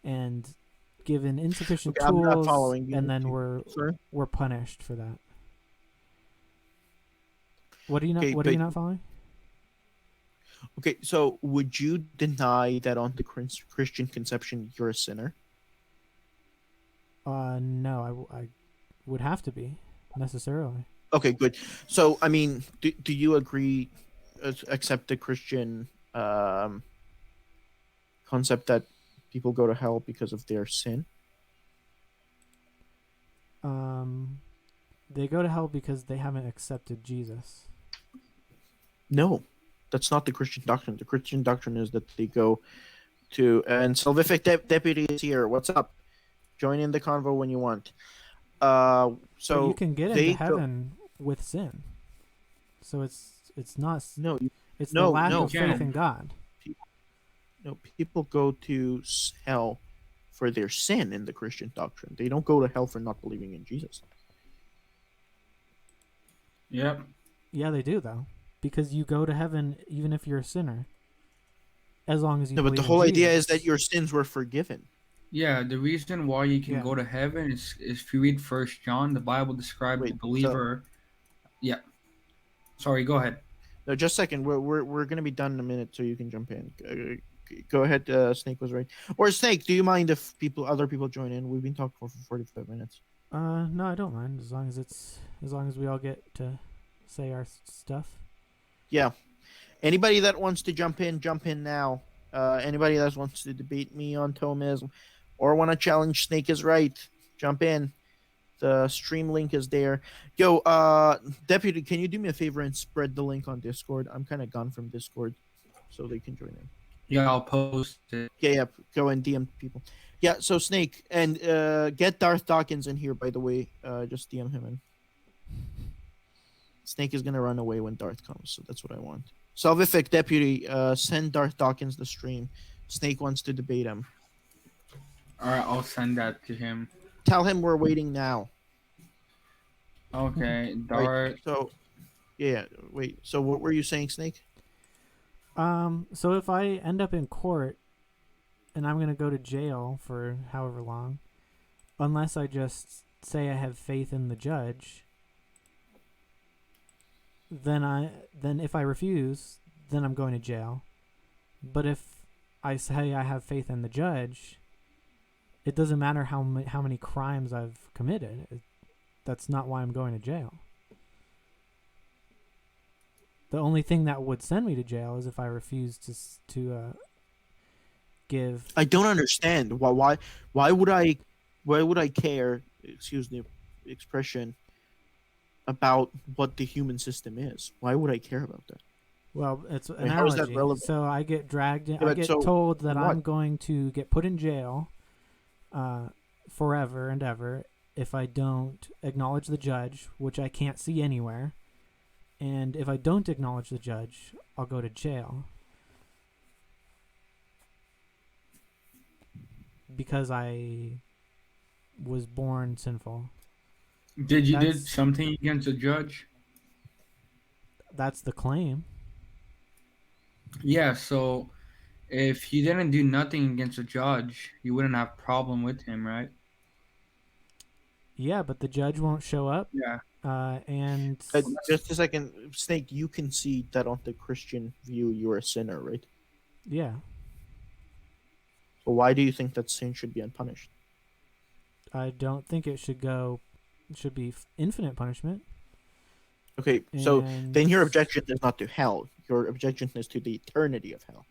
and given insufficient Okay, I'm not tools, following and you. then Sir. we're punished for that. What are you not? Okay, What are but you not following? okay. So would you deny that on the Christian conception you're a sinner? No, I would have to be necessarily. Okay, good. So I mean, do you agree, accept the Christian concept that people go to hell because of their sin? Um, they go to hell because they haven't accepted Jesus. No, that's not the Christian doctrine. The Christian doctrine is that they go to, and Salvific Deputy is here. What's up? Join in the convo when you want. But you So can get into they go. heaven with sin. So it's not, No, it's the no, lack You no, of faith no. in can. God. No, people go to hell for their sin in the Christian doctrine. They don't go to hell for not believing in Jesus. Yep. Yeah, they do though, because you go to heaven even if you're a sinner, as long as you No, but the believe in whole idea is that Jesus. your sins were forgiven. Yeah, the reason why you can Yeah. go to heaven is if you read First John, the Bible describes the Wait, so believer. Yeah. Sorry, go ahead. no, just a second. We're gonna be done in a minute, so you can jump in. Go ahead. Snake was right. Or Snake, do you mind if other people join in? We've been talking for 45 minutes. No, I don't mind as long as we all get to say our stuff. Yeah. Anybody that wants to jump in now. Anybody that wants to debate me on Thomism or want to challenge Snake is right, jump in. The stream link is there. Yo, Deputy, can you do me a favor and spread the link on Discord? I'm kind of gone from Discord, so they can join in. Yeah, I'll post it. Yeah, go and DM people. Yeah, so Snake and get Darth Dawkins in here. By the way, just DM him in. Snake is gonna run away when Darth comes, so that's what I want. Salvific Deputy, send Darth Dawkins the stream. Snake wants to debate him. All right, I'll send that to him. Tell him we're waiting now. Okay, Right. Dart. So, yeah. Wait. So, what were you saying, Snake? So if I end up in court and I'm gonna go to jail for however long, unless I just say I have faith in the judge, then if I refuse, then I'm going to jail. But if I say I have faith in the judge, it doesn't matter how many crimes I've committed. That's not why I'm going to jail. The only thing that would send me to jail is if I refuse to give. I don't understand why would I care? Excuse the expression. About what the human system is. Why would I care about that? Well, it's an I mean, how is that analogy. relevant? So I get dragged in. Yeah, I but get so told that what? I'm going to get put in jail, forever and ever if I don't acknowledge the judge, which I can't see anywhere. And if I don't acknowledge the judge, I'll go to jail. Because I was born sinful. Did you did That's something against the judge? that's the claim. Yeah, so if you didn't do nothing against the judge, you wouldn't have problem with him, right? Yeah, but the judge won't show up. Yeah. And Just a second, Snake. You concede that on the Christian view, you're a sinner, right? yeah, So why do you think that sin should be unpunished? I don't think it should go. It should be infinite punishment. Okay, so And then your objection is not to hell. Your objection is to the eternity of hell.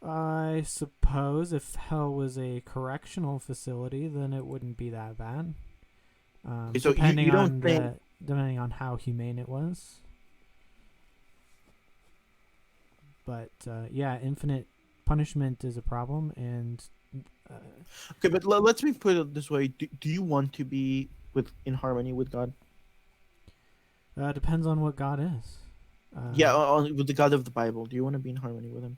I suppose if hell was a correctional facility, then it wouldn't be that bad. So depending you don't on think depending on how humane it was. But yeah, infinite punishment is a problem, and okay, but let's me put it this way: do you want to be in harmony with God? depends on what God is. Yeah, with the God of the Bible. Do you want to be in harmony with Him?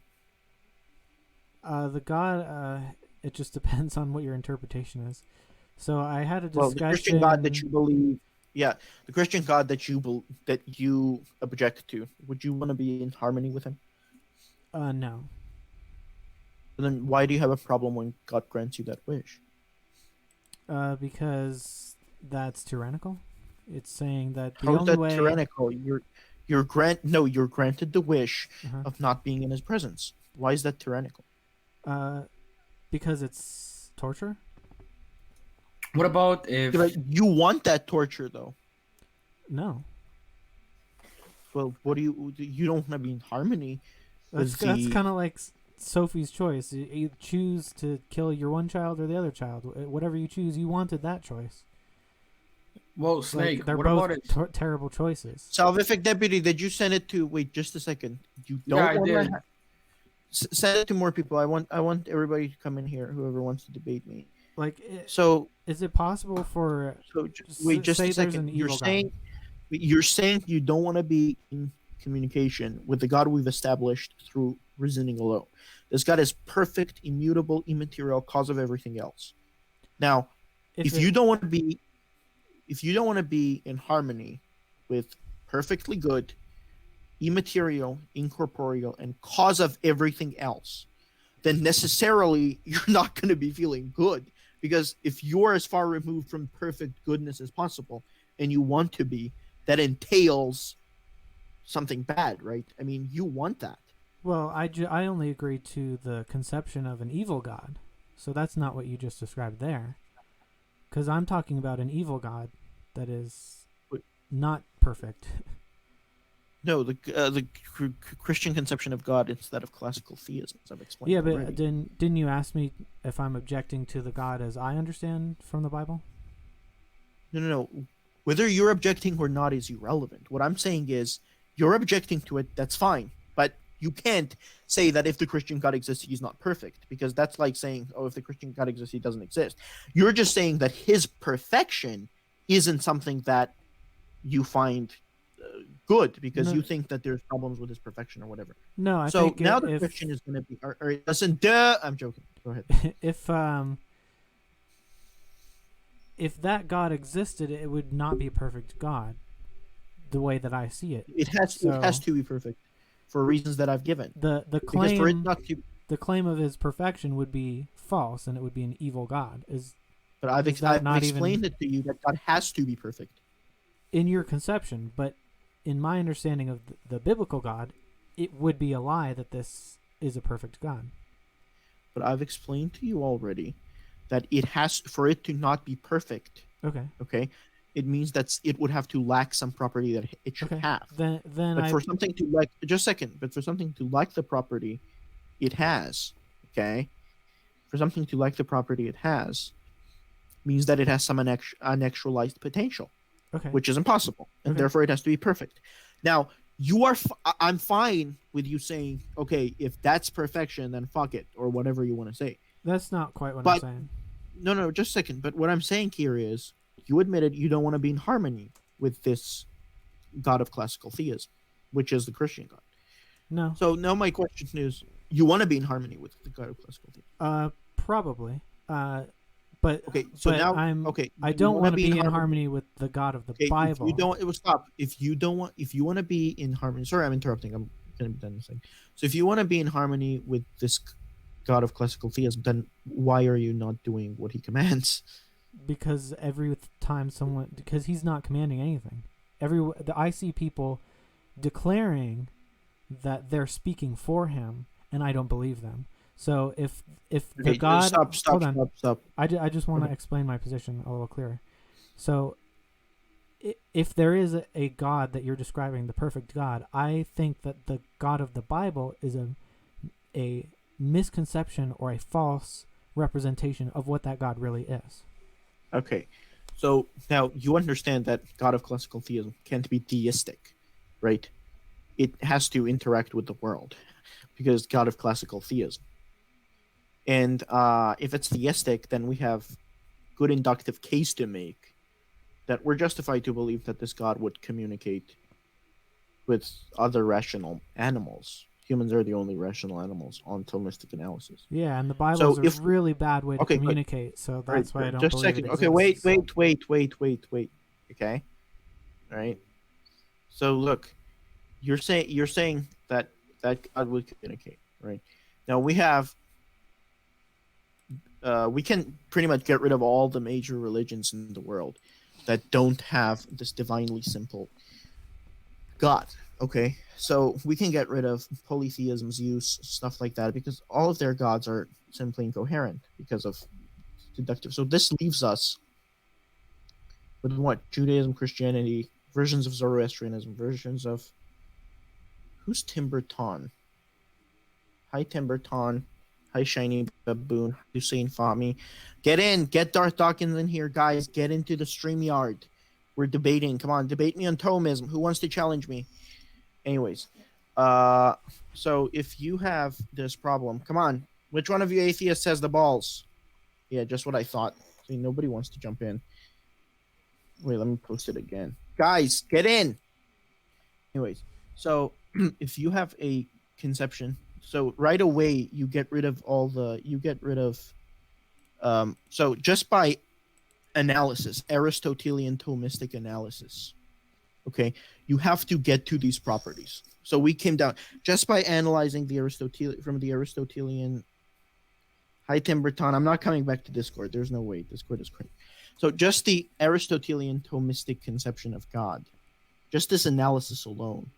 The God, it just depends on what your interpretation is. So I had a Well, the Christian God that discussion. you believe, yeah, the Christian God that that you object to, would you want to be in harmony with him? No, Then why do you have a problem when God grants you that wish? because that's tyrannical. It's saying that the How is only that way. tyrannical? You're granted the wish Uh-huh. of not being in his presence. Why is that tyrannical? Uh, because it's torture. What about Yeah, but if you want that torture though. No, Well, what do you don't want to be in harmony with that's the kind of like Sophie's choice. You choose to kill your one child or the other child. Whatever you choose, you wanted that choice. well, Like Snake? they're What both about if? terrible choices. salvific deputy? Did you send it to? Wait, just a second. You Yeah, don't I want to did. send it to more people. I want everybody to come in here. Whoever wants to debate me. Like, So is it possible for wait, just a say there's second. an evil god? You're saying you don't want to be in communication with the God we've established through reasoning alone. This God is perfect, immutable, immaterial, cause of everything else. Now, if you don't want to be in harmony with perfectly good, immaterial, incorporeal, and cause of everything else, then necessarily you're not going to be feeling good. Because if you're as far removed from perfect goodness as possible and you want to be, that entails something bad, right? I mean, you want that. Well, I only agree to the conception of an evil god, so that's not what you just described there. Because I'm talking about an evil god that is not perfect. No, the Christian conception of God instead of classical theism, as I've explained. Yeah, but already. didn't you ask me if I'm objecting to the God as I understand from the Bible? No. Whether you're objecting or not is irrelevant. What I'm saying is you're objecting to it. That's fine, but you can't say that if the Christian God exists, he's not perfect, because that's like saying, oh, if the Christian God exists, he doesn't exist. You're just saying that his perfection isn't something that you find good because No, you think that there's problems with his perfection or whatever. no, I So think now the if question is going to be, or it doesn't. I'm joking. Go ahead. if that God existed, it would not be a perfect God, the way that I see it. It has to be perfect for reasons that I've given. The Because for it claim not to, the claim of his perfection would be false, and it would be an evil God. but I've Is that not explained even it to you that God has to be perfect. in your conception? But in my understanding of the biblical God, it would be a lie that this is a perfect God. But I've explained to you already that it has, for it to not be perfect. Okay. Okay, it means that it would have to lack some property that it should Okay. have. Then But for something to like, just a second. But for something to like the property it has, okay, for something to like the property it has, means that it has some unactualized potential, okay. which is impossible, and Okay. therefore it has to be perfect. Now, I'm fine with you saying, okay, if that's perfection, then fuck it, or whatever you want to say. That's not quite what I'm But saying. no, just a second. But what I'm saying here is, you admitted you don't want to be in harmony with this God of classical theism, which is the Christian God. No. So now my question is, you want to be in harmony with the God of classical theism? Probably. But Okay, so but now, I you don't wanna want to be in harmony with the God of the Okay, if you Bible. don't, it will stop. If you want to be in harmony. Sorry, I'm interrupting. I'm gonna be done in a second. So if you want to be in harmony with this God of classical theism, then why are you not doing what he commands? Because every time because he's not commanding anything. I see people declaring that they're speaking for him, and I don't believe them. So if the Okay, God, stop. I just want to explain my position a little clearer. So if there is a God that you're describing, the perfect God, I think that the God of the Bible is a misconception or a false representation of what that God really is. Okay, so now you understand that God of classical theism can't be theistic, right? It has to interact with the world because God of classical theism. And if it's theistic, then we have good inductive case to make that we're justified to believe that this God would communicate with other rational animals, humans are the only rational animals on Thomistic analysis. Yeah, and the Bible's a if really bad way to okay, good. communicate, so Right, that's why I don't just a believe it second. exists. Okay, wait. Okay, all right. So look, you're saying that God would communicate, right? Now we can pretty much get rid of all the major religions in the world that don't have this divinely simple God. Okay, so we can get rid of polytheism, Zeus, stuff like that, because all of their gods are simply incoherent because of deductive. So this leaves us with what? Judaism, Christianity, versions of Zoroastrianism, versions of who's Timberton? Hi Timberton. Hi Shiny Baboon. Hussein Fahmy. Get Darth Dawkins in here, guys. Get into the StreamYard. We're debating. Come on, debate me on Thomism. Who wants to challenge me? Anyways, so if you have this problem, come on. Which one of you atheists has the balls? Yeah, just what I thought. See, nobody wants to jump in. Wait, let me post it again. Guys, get in. Anyways, so if you have a conception, so right away you get rid of so just by analysis, Aristotelian Thomistic analysis, okay, you have to get to these properties. So we came down just by analyzing the Aristotelian. Hi Timberton, I'm not coming back to Discord. There's no way. Discord is crazy. So just the Aristotelian Thomistic conception of God, just this analysis alone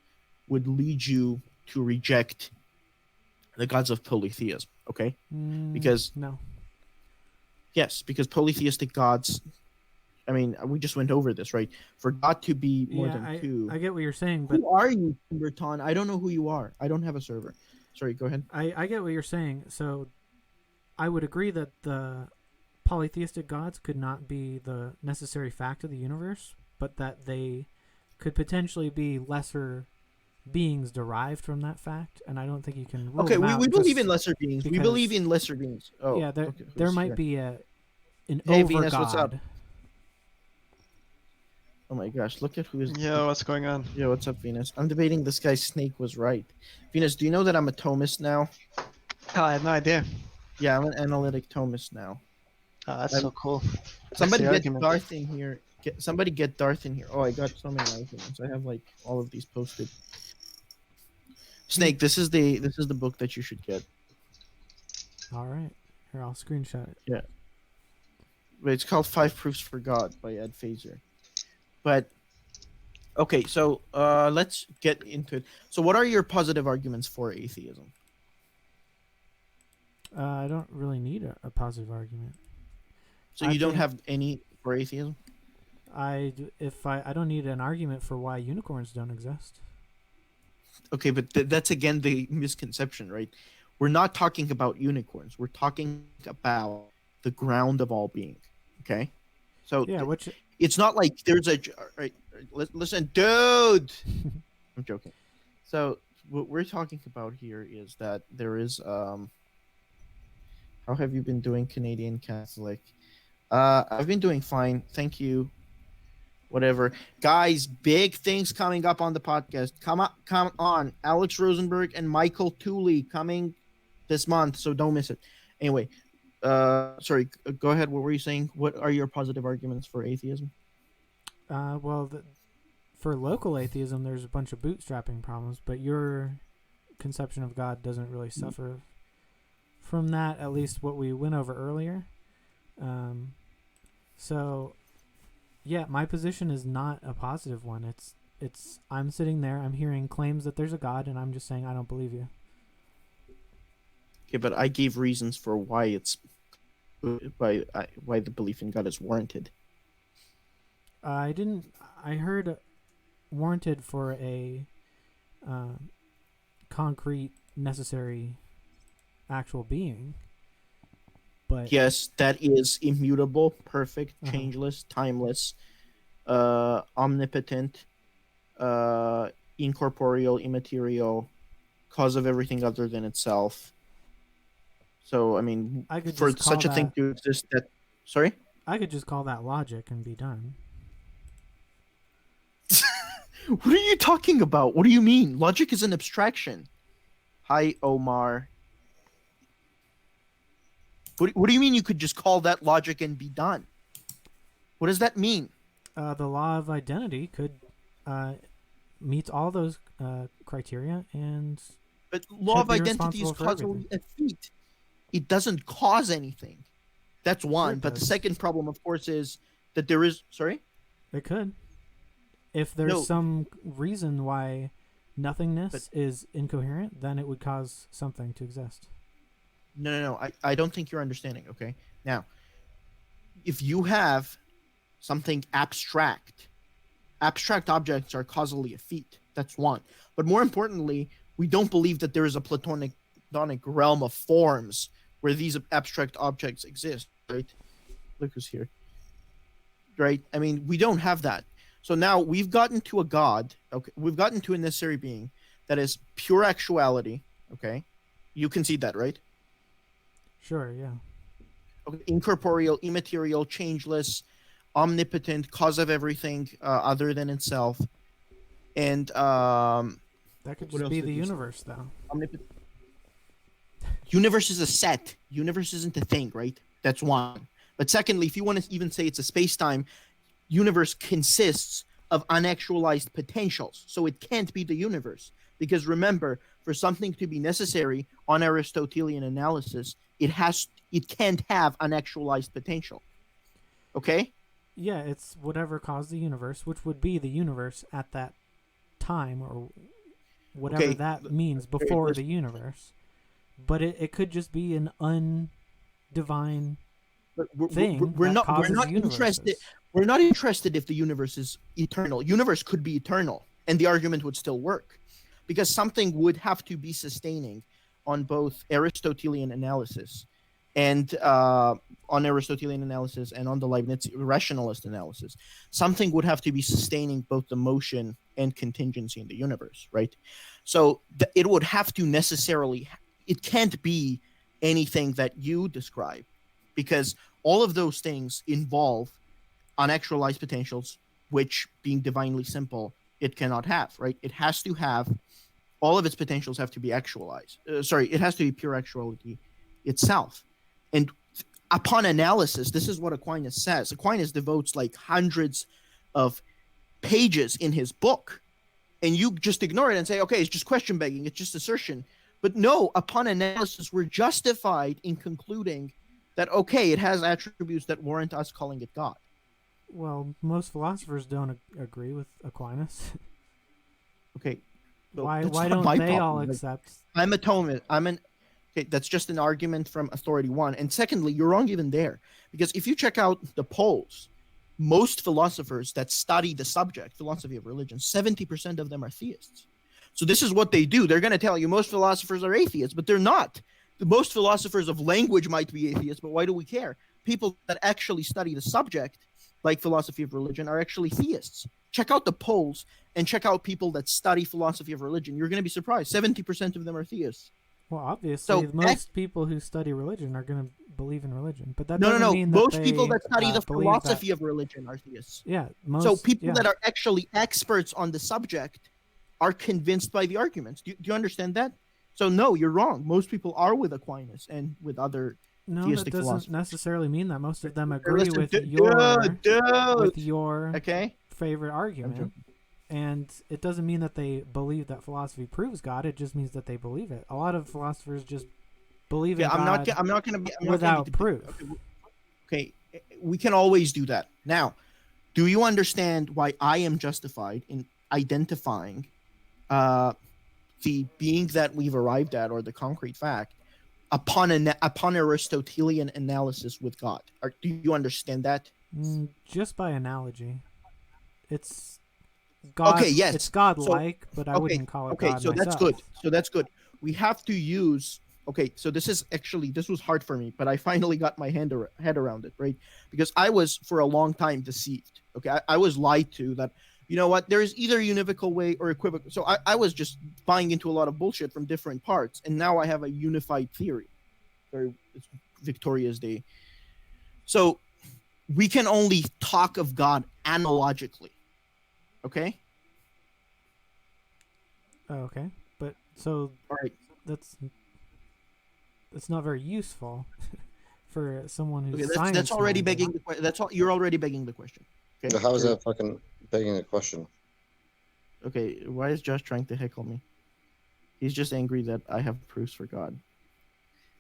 would lead you to reject the gods of polytheism, okay? Because no. Yes, because polytheistic gods, I mean, we just went over this, right? For God to be more than two. I get what you're saying, but who are you, Timberton? I don't know who you are. I don't have a server. Sorry, go ahead. I get what you're saying. So I would agree that the polytheistic gods could not be the necessary fact of the universe, but that they could potentially be lesser beings derived from that fact, and I don't think you can rule them out. We believe in lesser beings. We believe in lesser beings. Oh, yeah, there might be an hey, over Venus, God. what's up? Oh my gosh, look at who is. Yo, what's going on? Yo, what's up, Venus? I'm debating this guy Snake was right. Venus, do you know that I'm a Thomist now? Oh, I had no idea. Yeah, I'm an analytic Thomist now. Oh, that's so cool. Somebody the get argument. Darth in here. Somebody get Darth in here. Oh, I got so many arguments. I have like all of these posted. Snake, this is the book that you should get. All right, here I'll screenshot it. Yeah, but it's called 5 Proofs for God by Ed Phaser. But okay, so let's get into it. So, what are your positive arguments for atheism? I don't really need a positive argument. So you don't have any for atheism? I don't need an argument for why unicorns don't exist. Okay, but that's again the misconception, right? We're not talking about unicorns. We're talking about the ground of all being. Okay, so yeah, it's not like there's a right. Listen, dude. I'm joking. So what we're talking about here is that there is How have you been doing, Canadian Catholic? I've been doing fine, thank you. Whatever, guys. Big things coming up on the podcast. Come on. Alex Rosenberg and Michael Tooley coming this month, so don't miss it. Anyway, sorry. Go ahead. What were you saying? What are your positive arguments for atheism? For local atheism, there's a bunch of bootstrapping problems, but your conception of God doesn't really suffer from that. At least what we went over earlier. So. Yeah, my position is not a positive one. It's I'm sitting there, I'm hearing claims that there's a God, and I'm just saying I don't believe you. Okay, but I gave reasons for why why the belief in God is warranted. I heard warranted for a concrete, necessary, actual being. But yes, that is immutable, perfect, changeless, timeless, omnipotent, incorporeal, immaterial, cause of everything other than itself. So, I mean, for such a thing to exist, sorry? I could just call that logic and be done. What are you talking about? What do you mean? Logic is an abstraction. Hi, Omar. What do you mean you could just call that logic and be done? What does that mean? The law of identity could meet all those criteria, and But law should of be identity is responsible for everything. causally a feat. It doesn't cause anything. That's Sure one. it But the does. second problem, of course, is that there is. Sorry? It could. If there's No. some reason why nothingness But- is incoherent, then it would cause something to exist. No. I don't think you're understanding, okay? Now, if you have something abstract objects are causally effete. That's one. But more importantly, we don't believe that there is a Platonic realm of forms where these abstract objects exist, right? Look who's here. Right? I mean, we don't have that. So now we've gotten to a God, okay? We've gotten to a necessary being that is pure actuality, okay? You concede that, right? Sure, yeah. Okay, incorporeal, immaterial, changeless, omnipotent, cause of everything other than itself, and That could What just else be did the you say? universe, though. omnipotent. Universe is a set. Universe isn't a thing, right? That's one. But secondly, if you want to even say it's a space-time, universe consists of unactualized potentials, so it can't be the universe. Because remember, for something to be necessary on Aristotelian analysis, it can't have unactualized potential. Okay? Yeah, it's whatever caused the universe, which would be the universe at that time, or whatever Okay, that means before the universe. But it could just be an undivine But thing we're that not causes interested. universes. We're not interested if the universe is eternal. Universe could be eternal, and the argument would still work, because something would have to be sustaining on both Aristotelian analysis and on the Leibniz rationalist analysis. Something would have to be sustaining both the motion and contingency in the universe, right? So it would have to necessarily. It can't be anything that you describe, because all of those things involve unactualized potentials, which, being divinely simple, it cannot have, right? It has to have all of its potentials have to be actualized. It has to be pure actuality itself. And upon analysis, this is what Aquinas says. Aquinas devotes like hundreds of pages in his book, and you just ignore it and say, okay, it's just question begging, it's just assertion. But no, upon analysis, we're justified in concluding that, okay, it has attributes that warrant us calling it God. Well, most philosophers don't agree with Aquinas. Okay. So why that's don't not my they problem. all Like, accept? I'm a Thomist. Okay, that's just an argument from authority one. And secondly, you're wrong even there. Because if you check out the polls, most philosophers that study the subject, philosophy of religion, 70% of them are theists. So this is what they do. They're going to tell you most philosophers are atheists, but they're not. Most philosophers of language might be atheists, but why do we care? People that actually study the subject, like philosophy of religion, are actually theists. Check out the polls and check out people that study philosophy of religion. You're going to be surprised. 70% of them are theists. Well, obviously, So most people who study religion are going to believe in religion, but that No. doesn't mean Most that people they, that study the believe that- philosophy of religion are theists. Yeah, So people that are actually experts on the subject are convinced by the arguments. Do you understand that? So no, you're wrong. Most people are with Aquinas and with other no, that theistic doesn't philosophers. necessarily mean that. Most of them agree Listen, with dude, your okay? favorite argument, joking. and it doesn't mean that they believe that philosophy proves God. It just means that they believe it. A lot of philosophers just believe in Yeah, God I'm not going to be without proof. Okay, we can always do that. Now, do you understand why I am justified in identifying the being that we've arrived at, or the concrete fact, upon Aristotelian analysis with God? Do you understand that? Just by analogy, it's God. Okay, yes. It's God-like, but I wouldn't call it God so myself. that's good. So that's good. We have to use. Okay, so this was hard for me, but I finally got my head around it, right? Because I was for a long time deceived. Okay, I was lied to that. You know what? There is either a univocal way or equivocal. So I was just buying into a lot of bullshit from different parts, and now I have a unified theory. It's Victoria's Day. So we can only talk of God analogically. Okay? Oh, okay, but so All right. that's not very useful for someone who's Okay, that's already science-minded. begging. That's all. You're already begging the question. Okay. How is Sure. that fucking begging a question? Okay. Why is Josh trying to heckle me? He's just angry that I have proofs for God.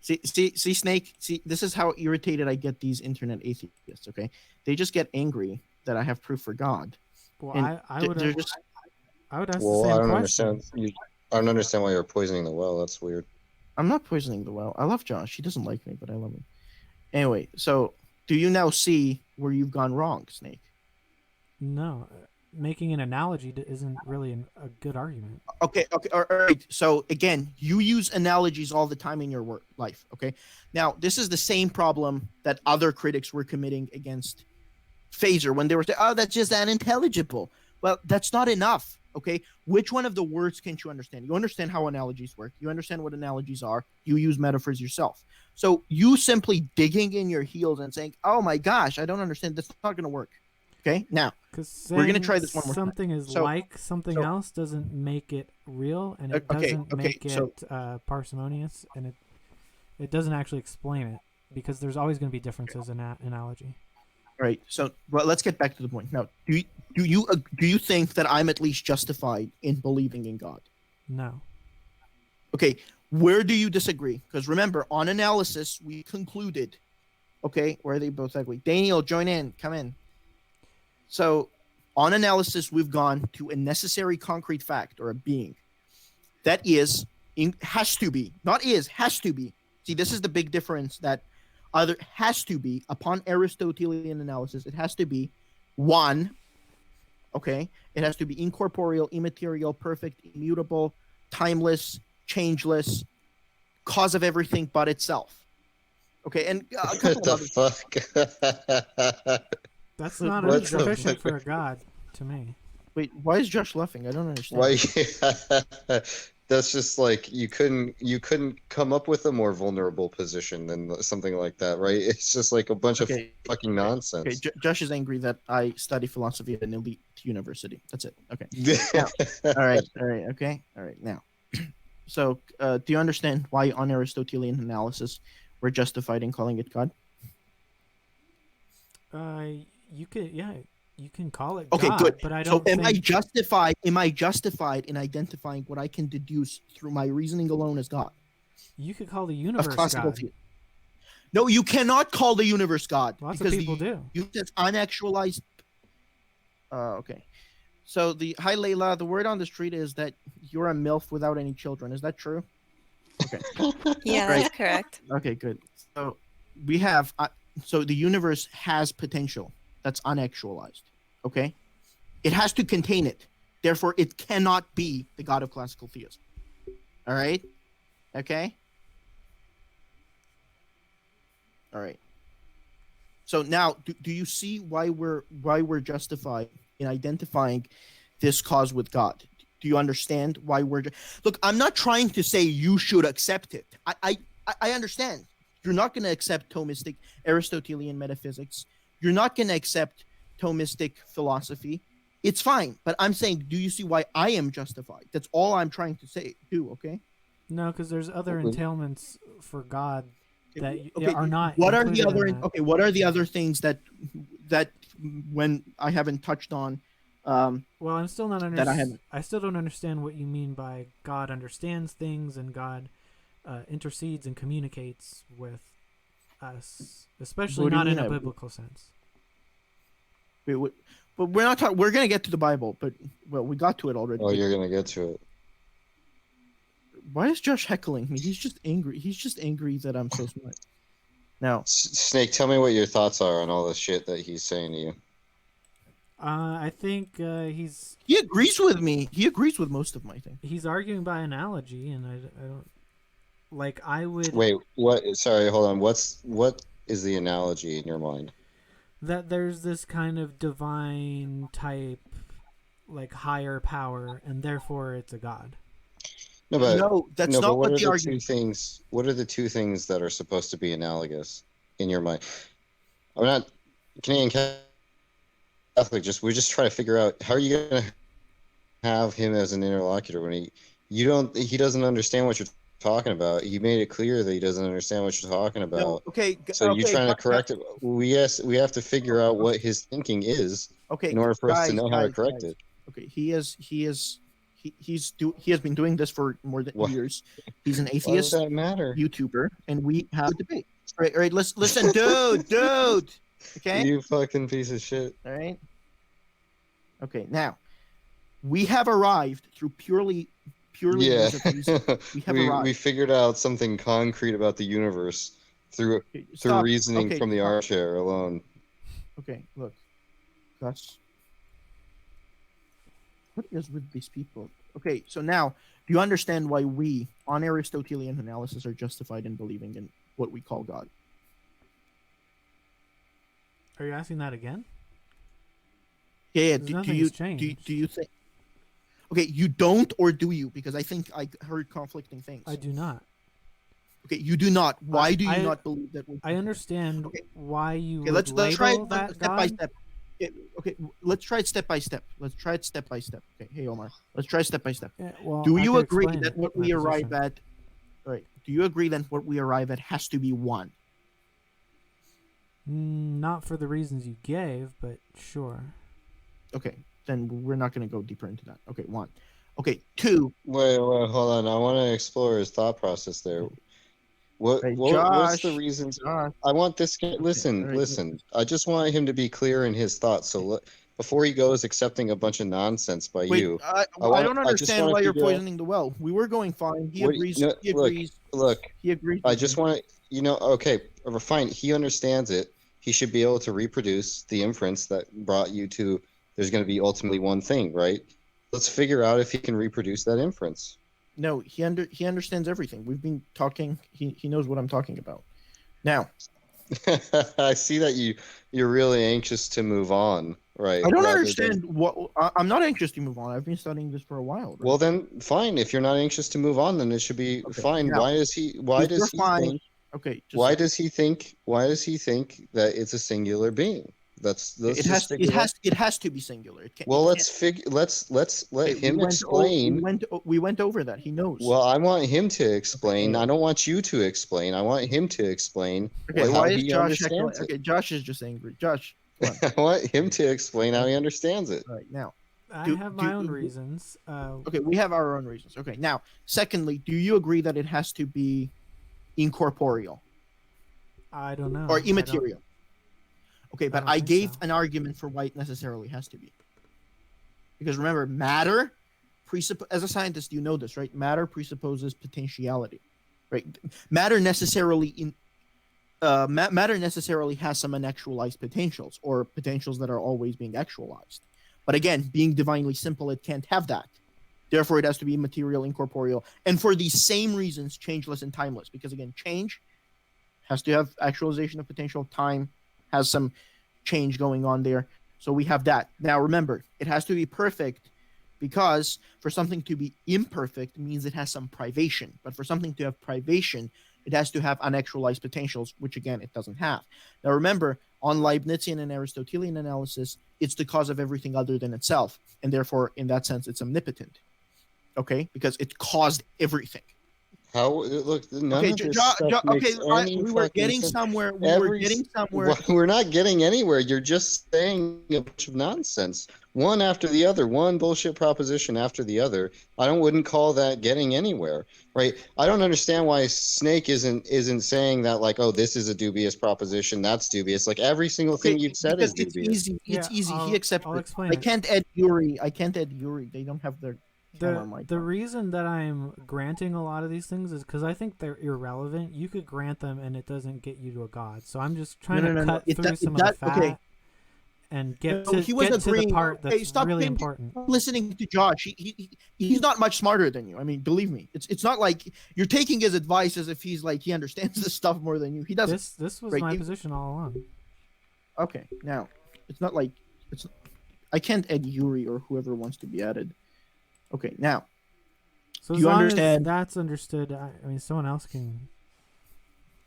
See, Snake. See, this is how irritated I get these internet atheists. Okay, they just get angry that I have proof for God. Well, And I would they're just ask Well, the I same don't question. understand. I don't understand why you're poisoning the well. That's weird. I'm not poisoning the well. I love Josh. He doesn't like me, but I love him. Anyway, so do you now see where you've gone wrong, Snake? No, making an analogy isn't really a good argument. Okay, all right. So again, you use analogies all the time in your work life. Okay, now this is the same problem that other critics were committing against Phaser when they were saying, "Oh, that's just unintelligible." Well, that's not enough. Okay, which one of the words can't you understand? You understand how analogies work. You understand what analogies are. You use metaphors yourself. So you simply digging in your heels and saying, "Oh my gosh, I don't understand. That's not going to work." Okay, now Because we're gonna try this one more time. something is So- like something so- else doesn't make it real, and it Okay, doesn't okay, make so- it parsimonious, and it doesn't actually explain it, because there's always going to be differences in analogy. All right. So, well, let's get back to the point. Now, do you think that I'm at least justified in believing in God? No. Okay. Where do you disagree? Because remember, on analysis, we concluded. Okay, where are they both ugly? Daniel, join in. Come in. So, on analysis, we've gone to a necessary concrete fact or a being that has to be, not is, has to be. See, this is the big difference that either has to be, upon Aristotelian analysis, it has to be one, okay? It has to be incorporeal, immaterial, perfect, immutable, timeless, changeless, cause of everything but itself. Okay, and a couple What of the other fuck? That's not What the sufficient fuck? for a god to me. Wait, why is Josh laughing? I don't understand. Why? That's just like you couldn't come up with a more vulnerable position than something like that, right? It's just like a bunch of Okay, fucking nonsense. okay. Josh is angry that I study philosophy at an elite university. That's it. Okay. All right. Okay. All right. Now, so do you understand why on Aristotelian analysis we're justified in calling it God? You can call it Okay, God, good. but I So don't am I think justified? Am I justified in identifying what I can deduce through my reasoning alone as God you could call the of universe classical God. theory? No, you cannot call the universe God Lots of because people do. It's unactualized. Okay. So hi Layla. The word on the street is that you're a MILF without any children. Is that true? Okay. Yeah, Right. that's correct. Okay, good. So we have so the universe has potential that's unactualized. Okay, it has to contain it. Therefore, it cannot be the God of classical theism. All right. Okay. All right. So now, do you see why we're justified in identifying this cause with God? Do you understand why look? I'm not trying to say you should accept it. I understand. You're not going to accept Thomistic Aristotelian metaphysics. You're not going to accept Thomistic philosophy. It's fine. But I'm saying, do you see why I am justified? That's all I'm trying to say. Okay? No, because there's other Okay. entailments for God that Okay, are not. What are the included other? in that. Okay, what are the other things that when I haven't touched on? Well, I'm still not that I haven't. I still don't understand what you mean by God understands things and God intercedes and communicates with us, especially What do you not in mean? a biblical sense. But we're not talking. We're gonna get to the Bible, but well, we got to it already. Oh, you're gonna get to it. Why is Josh heckling me? He's just angry. He's just angry that I'm so smart. Now, Snake, tell me what your thoughts are on all the shit that he's saying to you. I think he agrees with me. He agrees with most of my thing. he's arguing by analogy, and I don't like. I would Wait, what? Sorry, hold on. What is the analogy in your mind? that there's this kind of divine type, like higher power, and therefore it's a god. No, but No, that's no, but not what what are the the argument. two things? What are the two things that are supposed to be analogous in your mind? I'm not Canadian Catholic. We're just trying to figure out how are you gonna have him as an interlocutor when he doesn't understand what you're talking about. You made it clear that he doesn't understand what you're talking about. No, okay. So you okay, trying to gu- correct it? We have to figure out what his thinking is Okay, in order for us to guys, know how to guys, correct guys. it. Okay, he has been doing this for more than What? years. He's an Why does atheist that matter? YouTuber, and we have a debate. All right, listen, dude. Okay, You fucking piece of shit. all right. Okay, now we have arrived through purely Yeah. means of reason. We have we arrived. figured out something concrete about the universe through Okay, through stop. reasoning Okay, from the stop. armchair alone. Okay, look, Gus. What is with these people? Okay, so now do you understand why we, on Aristotelian analysis, are justified in believing in what we call God? Are you asking that again? Yeah. Because Do nothing's you changed. do you think? Okay, you don't, or do you? Because I think I heard conflicting things. I do not. Okay, you do not. Why do you I- not believe that? I understand Okay. why you Okay, would let's try label it that step by God. step. Okay, let's try it step by step. Okay, hey Omar, let's try step by step. Yeah, well, Do I you could agree explain that what my we arrive position. at? Right. Do you agree that what we arrive at has to be one? Not for the reasons you gave, but sure. Okay, then we're not going to go deeper into that. Okay, one. Okay, two. Wait, hold on. I want to explore his thought process there. What's the Josh. reasons? Josh. I want this guy. Listen, all right. listen. I just want him to be clear in his thoughts. So before he goes accepting a bunch of nonsense by Wait, you, I want- don't I just understand wanna why you're figure out- poisoning the well. We were going fine. He What- agrees. no, he look, agrees. look. He agrees. I with just me. want to, okay, fine. He understands it. He should be able to reproduce the inference that brought you to. There's going to be ultimately one thing, right? Let's figure out if he can reproduce that inference. No, he understands everything. We've been talking. He knows what I'm talking about. Now, I see that you're really anxious to move on, right? I don't rather understand than- what. I'm not anxious to move on. I've been studying this for a while. Right? Well, then fine. If you're not anxious to move on, then it should be Okay, fine. now, Why does he? Why if does we're he fine- think? Okay. Just Why does he think? Why does he think that it's a singular being? Let's it just figure out. it has to be singular. It can't, Well, it let's figure. Let's let can't- him explain. We went over that. He knows. Well, I want him to explain. Okay. I don't want you to explain. I want him to explain okay. how Why is he Josh? understands Okay, Josh is just angry. Josh, come on. I want him to explain how he understands it. All right now. I Do- have my do- own reasons. Okay, we have our own reasons. Okay, now, secondly, do you agree that it has to be incorporeal I don't know. or I don't- immaterial? Okay, but don't I think gave so. an argument for why it necessarily has to be. Because remember, matter as a scientist, you know this, right? Matter presupposes potentiality, right? Matter necessarily matter necessarily has some unactualized potentials or potentials that are always being actualized. But again, being divinely simple, it can't have that. Therefore, it has to be immaterial, incorporeal, and for these same reasons, changeless and timeless. Because again, change has to have actualization of potential. Time has some change going on there. So we have that. Now remember, it has to be perfect because for something to be imperfect means it has some privation. But for something to have privation, it has to have unactualized potentials, which again, it doesn't have. Now remember, on Leibnizian and Aristotelian analysis, it's the cause of everything other than itself. And therefore, in that sense, it's omnipotent. Okay? Because it caused everything. How? Look, none Okay, of this stuff makes any we were fucking getting sense. somewhere. We're not getting anywhere. You're just saying a bunch of nonsense, one after the other, one bullshit proposition after the other. Wouldn't call that getting anywhere, right? I don't understand why Snake isn't saying that, like, oh, this is a dubious proposition, that's dubious. Like every single thing you've said is because dubious. It's easy. Yeah, It's easy. I'll- He accepts I'll it. explain I it. can't add Yuri. They don't have their camera mic The on. reason that I'm granting a lot of these things is because I think they're irrelevant. You could grant them and it doesn't get you to a god. So I'm just trying No, to cut it through does- some it of the does- fat okay. and get No, to he was get to the agreeing. part Okay, that's stop really being- important. Listening to Josh, he's not much smarter than you. I mean, believe me, it's not like you're taking his advice as if he's like he understands this stuff more than you. He doesn't. This was Right, my you- position all along. Okay, now it's not like it's. I can't add Yuri or whoever wants to be added. Okay, now So Do as you long understand- as that's understood, I mean, someone else can.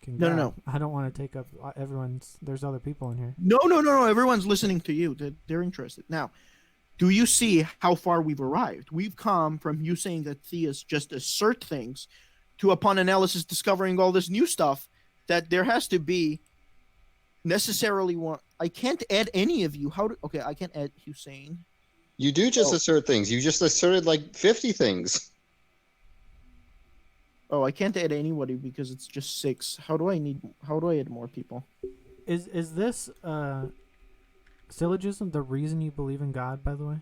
No. I don't want to take up everyone's. There's other people in here. no. Everyone's listening to you. They're interested. Now, do you see how far we've arrived? We've come from you saying that theists just assert things to upon analysis discovering all this new stuff that there has to be necessarily one. I can't add any of you. Okay, I can't add Hussein. You do just assert things. You just asserted like 50 things. Oh, I can't add anybody because it's just 6. How do I add more people? Is this syllogism the reason you believe in God, by the way?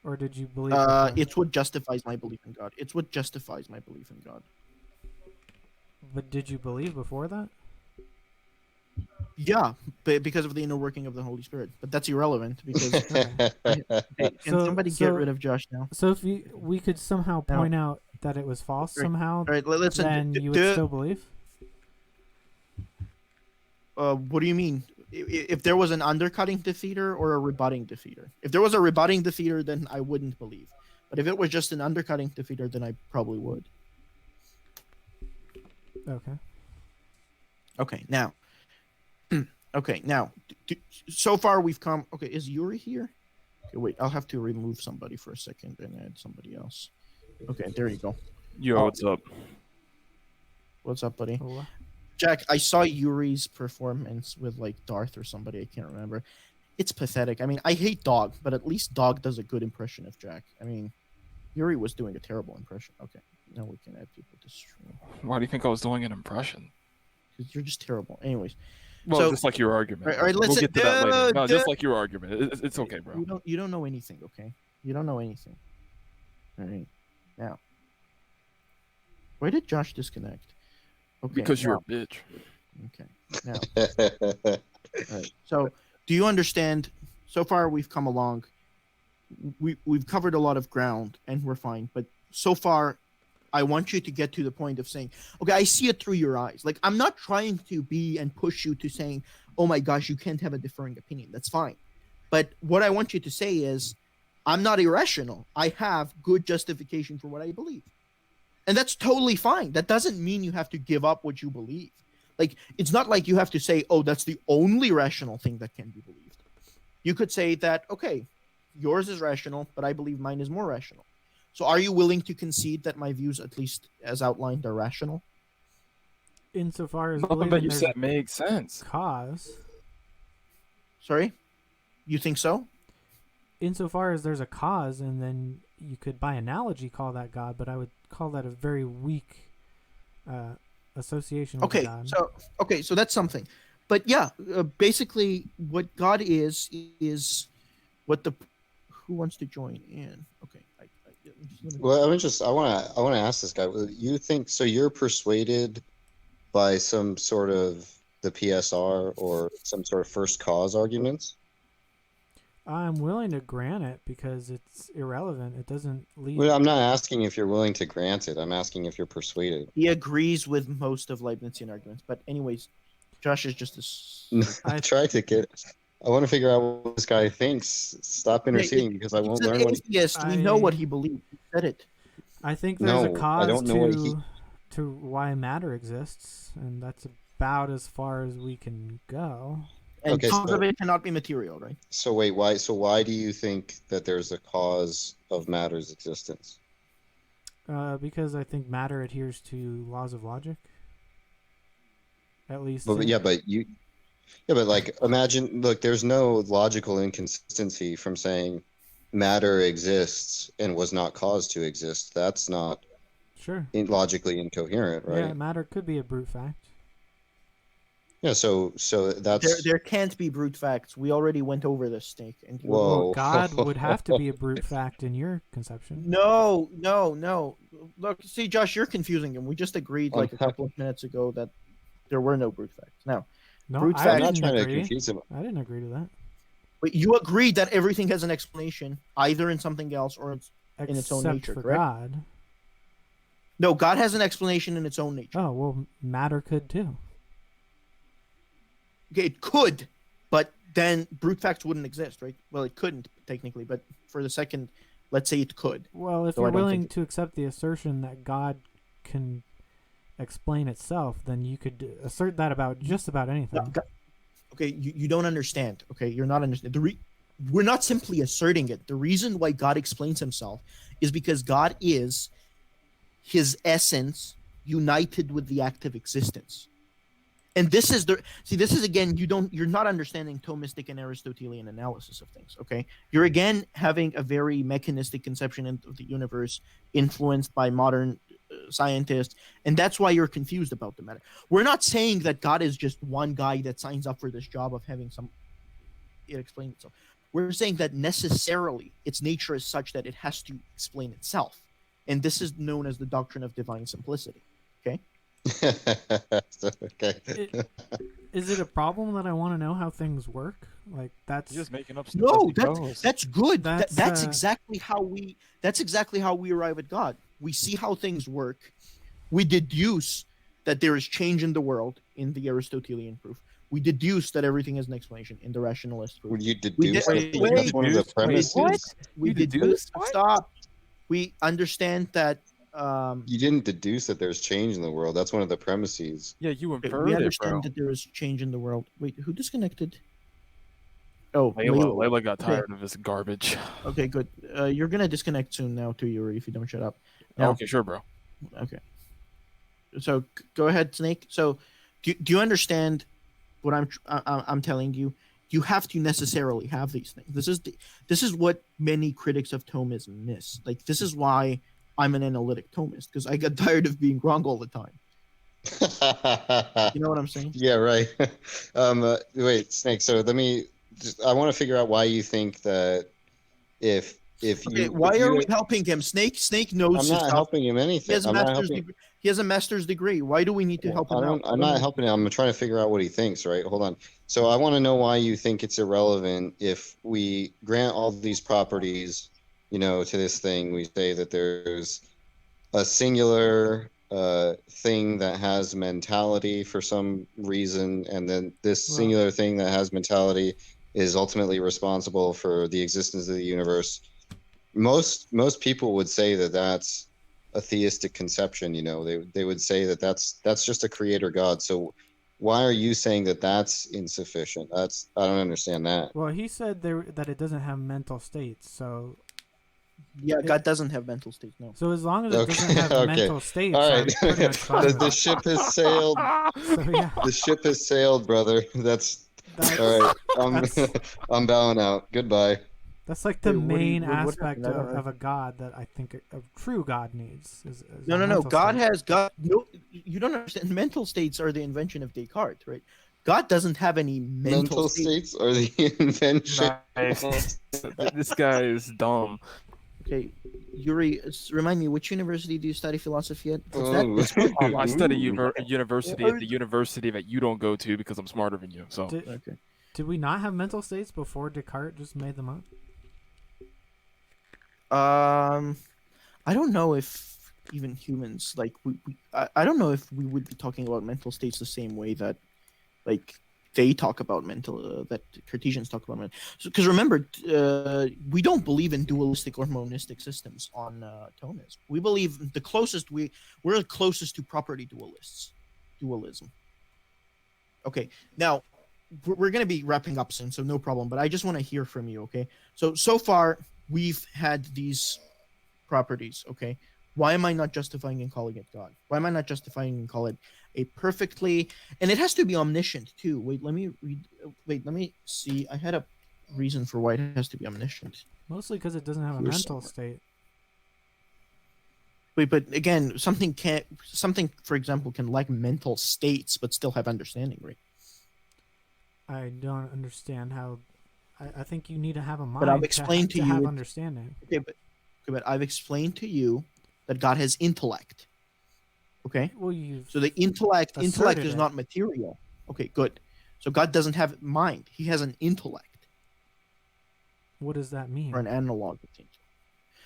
Or did you believe it's what justifies my belief in God. It's what justifies my belief in God. But did you believe before that? Yeah, because of the inner working of the Holy Spirit. But that's irrelevant because can somebody get rid of Josh now? So if we could somehow point out that it was false somehow, all right, listen, then you would still believe? What do you mean? If there was an undercutting defeater or a rebutting defeater? If there was a rebutting defeater, then I wouldn't believe. But if it was just an undercutting defeater, then I probably would. Okay. Okay, now. So far we've come. Okay, is Yuri here? Okay, wait, I'll have to remove somebody for a second and add somebody else. Okay, there you go. Yo, what's up? What's up, buddy? Cool. Jack, I saw Yuri's performance with like Darth or somebody. I can't remember. It's pathetic. I mean, I hate Dog, but at least Dog does a good impression of Jack. I mean, Yuri was doing a terrible impression. Okay, now we can add people to stream. Why do you think I was doing an impression? Because you're just terrible. Anyways. Well, So- just like your argument. All right, we'll listen, get to that later. No, just dude. like your argument. It's okay, bro. You don't know anything, okay? You don't know anything. All right. Now. Why did Josh disconnect? Okay. Because you're now- a bitch. Okay. Now. All right. So, do you understand? So far, we've come along. We've covered a lot of ground, and we're fine. But so far, I want you to get to the point of saying, okay, I see it through your eyes. Like, I'm not trying to be and push you to saying, oh my gosh, you can't have a differing opinion. That's fine. But what I want you to say is, I'm not irrational. I have good justification for what I believe. And that's totally fine. That doesn't mean you have to give up what you believe. Like, it's not like you have to say, oh, that's the only rational thing that can be believed. You could say that, okay, yours is rational, but I believe mine is more rational. So are you willing to concede that my views, at least as outlined, are rational? Insofar as Nothing that believing you there's said a makes sense. cause, Sorry? You think so? insofar as there's a cause, and then you could, by analogy, call that God, but I would call that a very weak association with God. So that's something. But yeah, basically what God is what the... Who wants to join in? Okay. Well, I want to ask this guy. You think so? You're persuaded by some sort of the PSR or some sort of first cause arguments? I'm willing to grant it because it's irrelevant. It doesn't lead. Well, I'm not asking if you're willing to grant it. I'm asking if you're persuaded. He agrees with most of Leibnizian arguments. But anyways, Josh is just I tried to get... I want to figure out what this guy thinks. Stop interceding because I won't learn what he... Yes, we know what he believes. He said it. I think there's a No, I cause don't know what he... to why matter exists, and that's about as far as we can go. And Okay, cause so- of it cannot be material, right? So wait, why? So why do you think that there's a cause of matter's existence? Because I think matter adheres to laws of logic. At least. But like imagine, look, there's no logical inconsistency from saying matter exists and was not caused to exist. That's not Sure. logically incoherent, right? Yeah, matter could be a brute fact. Yeah, so that's There can't be brute facts. We already went over this, Snake. And you- Whoa. Well, God would have to be a brute fact in your conception. No. Look, see, Josh, you're confusing him. We just agreed like a couple of minutes ago that there were no brute facts. Now, No, Brute I fact- I'm not didn't trying to agree. confuse him. I didn't agree to that. but you agreed that everything has an explanation, either in something else or it's... In its own Except nature, for correct? God. No, God has an explanation in its own nature. Oh, well, matter could too. Okay, it could, but then brute facts wouldn't exist, right? Well, it couldn't technically, but for the second, let's say it could. Well, if So I you're don't willing think to accept the assertion that God can explain itself, then you could assert that about just about anything. Okay, you don't understand. Okay, you're not understanding. We're not simply asserting it. The reason why God explains himself is because God is his essence united with the active existence. And this is this is again, you're not understanding Thomistic and Aristotelian analysis of things, okay? You're again having a very mechanistic conception of the universe influenced by modern scientists, and that's why you're confused about the matter. We're not saying that God is just one guy that signs up for this job of having it explain itself. We're saying that necessarily its nature is such that it has to explain itself. And this is known as the doctrine of divine simplicity, okay? Okay. Is it a problem that I want to know how things work? Like that's You're just making up stuff. No, as he goes. that's good. That's, That's exactly how we arrive at God. We see how things work. We deduce that there is change in the world in the Aristotelian proof. We deduce that everything has an explanation in the rationalist proof. Would you We deduce did- anything? wait, That's one of the wait, premises. what? We You deduce. deduce? What? Stop. We understand that. You didn't deduce that there's change in the world. That's one of the premises. Yeah, you We inferred it, understand bro. that there is change in the world. Wait, who disconnected? Oh, Layla got Okay. tired of this garbage. Okay, good. You're gonna disconnect soon now too, Yuri, if you don't shut up. Oh, No. okay, sure, bro. Okay. So go ahead, Snake. So do you understand what I'm telling you? You have to necessarily have these things. This is what many critics of Thomism miss. Like, this is why I'm an analytic Thomist, because I got tired of being wrong all the time. You know what I'm saying? Yeah, right. Wait, Snake. So I want to figure out why you think that if Okay, you. why if are you- we helping him? Snake knows I'm his not stuff. helping him He anything. has a I'm not master's helping. degree. He has a master's degree. Why do we need to help him out? I'm not helping him. I'm trying to figure out what he thinks, right? Hold on. So I want to know why you think it's irrelevant if we grant all these properties, to this thing. We say that there's a singular thing that has mentality for some reason, and then this Well- singular thing that has mentality is ultimately responsible for the existence of the universe. Most people would say that that's a theistic conception. They would say that that's just a creator God. So why are you saying that that's insufficient? I don't understand that. well, he said that it doesn't have mental states. So Yeah, God doesn't have mental states. No. as long as it Okay, doesn't have okay. mental states, All I'm right, pretty much fine with the it. ship has sailed. So yeah, The ship has sailed, brother. That's that's, all right. That's- I'm bowing out. Goodbye. that's like the Wait, what do you- main what aspect happened? I don't of a god that I think a true god needs. Is No. a mental God state. has God. No, you don't understand. Mental states are the invention of Descartes, right? God doesn't have any mental states. States are the invention. Nice. This guy is dumb. Okay, Yuri, remind me, which university do you study philosophy at? What's Oh. that? I study Ooh. university at the university that you don't go to because I'm smarter than you. So Did, Okay. did we not have mental states before Descartes just made them up? I don't know if even humans I don't know if we would be talking about mental states the same way that like they talk about that Cartesians talk about mental. Because remember, we don't believe in dualistic or monistic systems on Thomism. We believe we're the closest to property dualism. Okay, now we're going to be wrapping up soon, so no problem. But I just want to hear from you. Okay, so far we've had these properties. Okay, why am I not justifying and calling it God? Why am I not justifying and call it a perfectly, and it has to be omniscient too. Wait, let me see. I had a reason for why it has to be omniscient. Mostly because it doesn't have a Here mental somewhere. state. Wait, but again, something, for example, can lack mental states but still have understanding, right? I don't understand how. I think you need to have a mind But I've explained to you have it- understanding. Okay, but I've explained to you that God has intellect. Okay, Well, you've so the intellect Asserted is it. not material. Okay, good. So God doesn't have mind; He has an intellect, what does that mean? or an analog of things.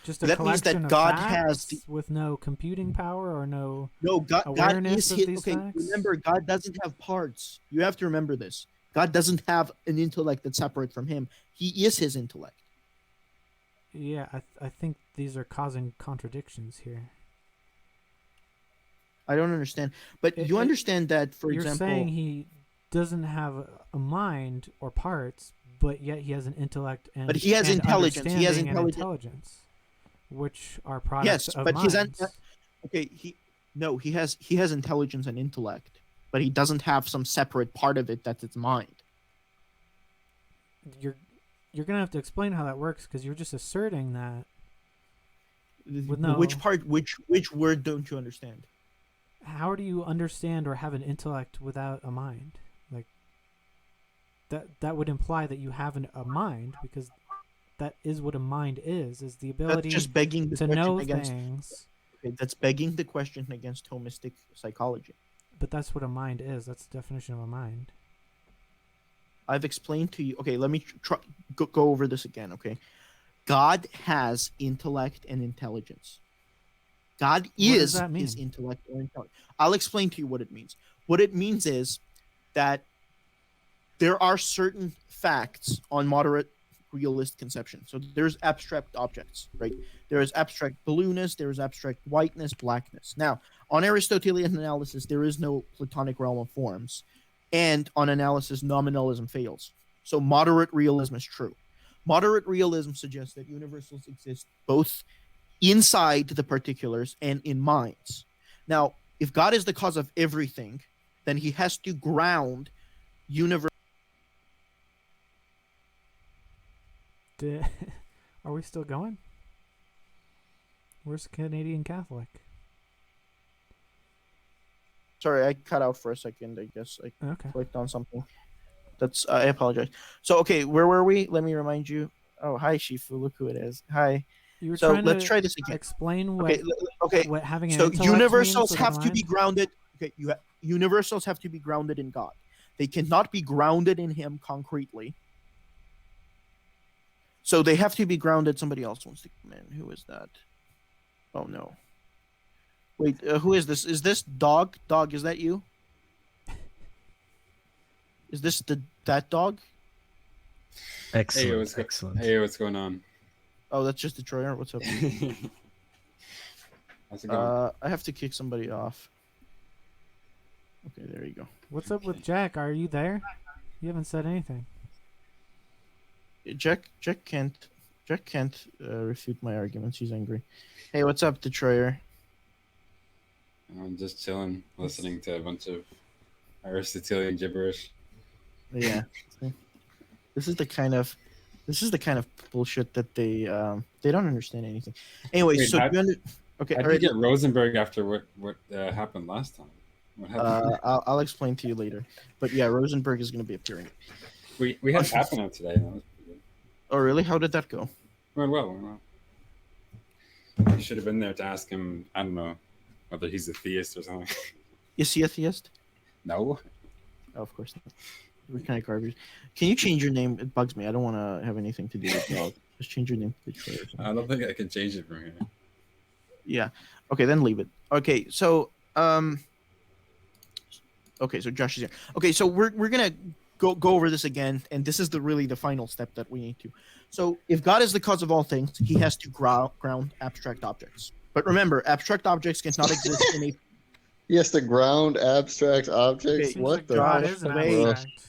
Just a that means that collection of God facts has the- with no computing power or no. No, God Awareness is of his. these Okay, facts? remember, God doesn't have parts. You have to remember this. God doesn't have an intellect that's separate from Him. He is His intellect. Yeah, I think these are causing contradictions here. I don't understand, but you understand that, for You're example, saying he doesn't have a mind or parts, but yet he has an intellect and But he has and intelligence. He has understanding and intelligence. intelligence, which are products Yes, of but his minds. Okay, he has intelligence and intellect, but he doesn't have some separate part of it that's its mind. You're gonna have to explain how that works because you're just asserting that. With no- Which part? Which word don't you understand? How do you understand or have an intellect without a mind? Like that would imply that you have a mind, because that is what a mind is the ability That's just begging the to question know against. things. Okay, that's begging the question against Thomistic psychology. But that's what a mind is. That's the definition of a mind. I've explained to you. Okay, let me go over this again. Okay, God has intellect and intelligence. God What does is that mean? his intellect or intelligence. I'll explain to you what it means. What it means is that there are certain facts on moderate realist conception. So there's abstract objects, right? There is abstract blueness, there is abstract whiteness, blackness. Now, on Aristotelian analysis, there is no Platonic realm of forms. And on analysis, nominalism fails. So moderate realism is true. Moderate realism suggests that universals exist both inside the particulars and in minds. Now, if God is the cause of everything, then he has to ground universe. Are we still going? Where's Canadian Catholic? Sorry, I cut out for a second. I guess I Okay. clicked on something. I apologize. So, okay, where were we? Let me remind you. Oh, hi, Shifu. Look who it is. Hi. You were So trying let's to try this again. explain what Okay. what having an So intellect universals means have with a to be mind? grounded. Okay, universals have to be grounded in God. They cannot be grounded in Him concretely. So they have to be grounded. Somebody else wants to come in. Who is that? Oh no. Wait, who is this? Is this Dog? Dog, is that you? Is this that dog? Excellent. Hey, what's going on? Oh, that's just Detroit. What's up? How's it going? I have to kick somebody off. Okay, there you go. What's up with Jack? Are you there? You haven't said anything. Jack can't refute my arguments. He's angry. Hey, what's up, Detroiter? I'm just chilling, listening to a bunch of Aristotelian gibberish. Yeah. This is the kind of bullshit that they don't understand anything. Anyway, Wait, so how- okay, How all did you right. get Rosenberg after what happened last time? What happened? I'll explain to you later. But yeah, Rosenberg is going to be appearing. we had Papineau today. That was pretty good. Oh, really? How did that go? Went well. You should have been there to ask him. I don't know whether he's a theist or something. Is he a theist? No. Oh, of course not. We're kind of garbage. Can you change your name? It bugs me. I don't want to have anything to do with dog. Just change your name to Detroit or something. I don't think I can change it from here. Yeah. Okay, then leave it. Okay, so okay, so Josh is here. Okay, so we're gonna go over this again, and this is really the final step that we need to. So if God is the cause of all things, he has to ground abstract objects. But remember, abstract objects cannot exist in a He has to ground abstract objects. Okay, What the? God Josh, is an wait. abstract.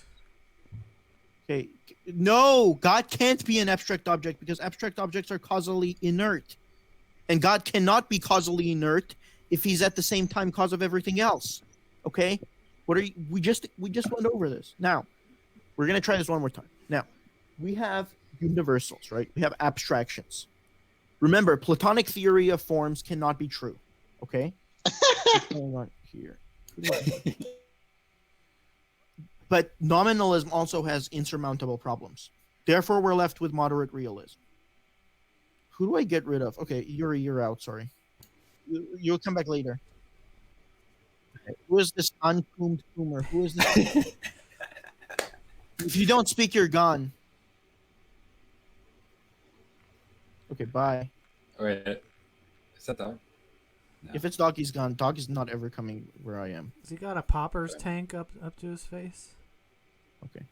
Okay. No, God can't be an abstract object because abstract objects are causally inert. And God cannot be causally inert if he's at the same time cause of everything else. Okay? We just went over this. Now, we're going to try this one more time. Now, we have universals, right? We have abstractions. Remember, Platonic theory of forms cannot be true. Okay? What's going on here? But nominalism also has insurmountable problems. Therefore, we're left with moderate realism. Who do I get rid of? Okay, you're out. Sorry. You'll come back later. Okay. Who is this uncombed boomer? Who is this? If you don't speak, you're gone. Okay, bye. Wait, is that dog? No. If it's dog, he's gone. Dog is not ever coming where I am. Has he got a popper's tank up to his face? Okay.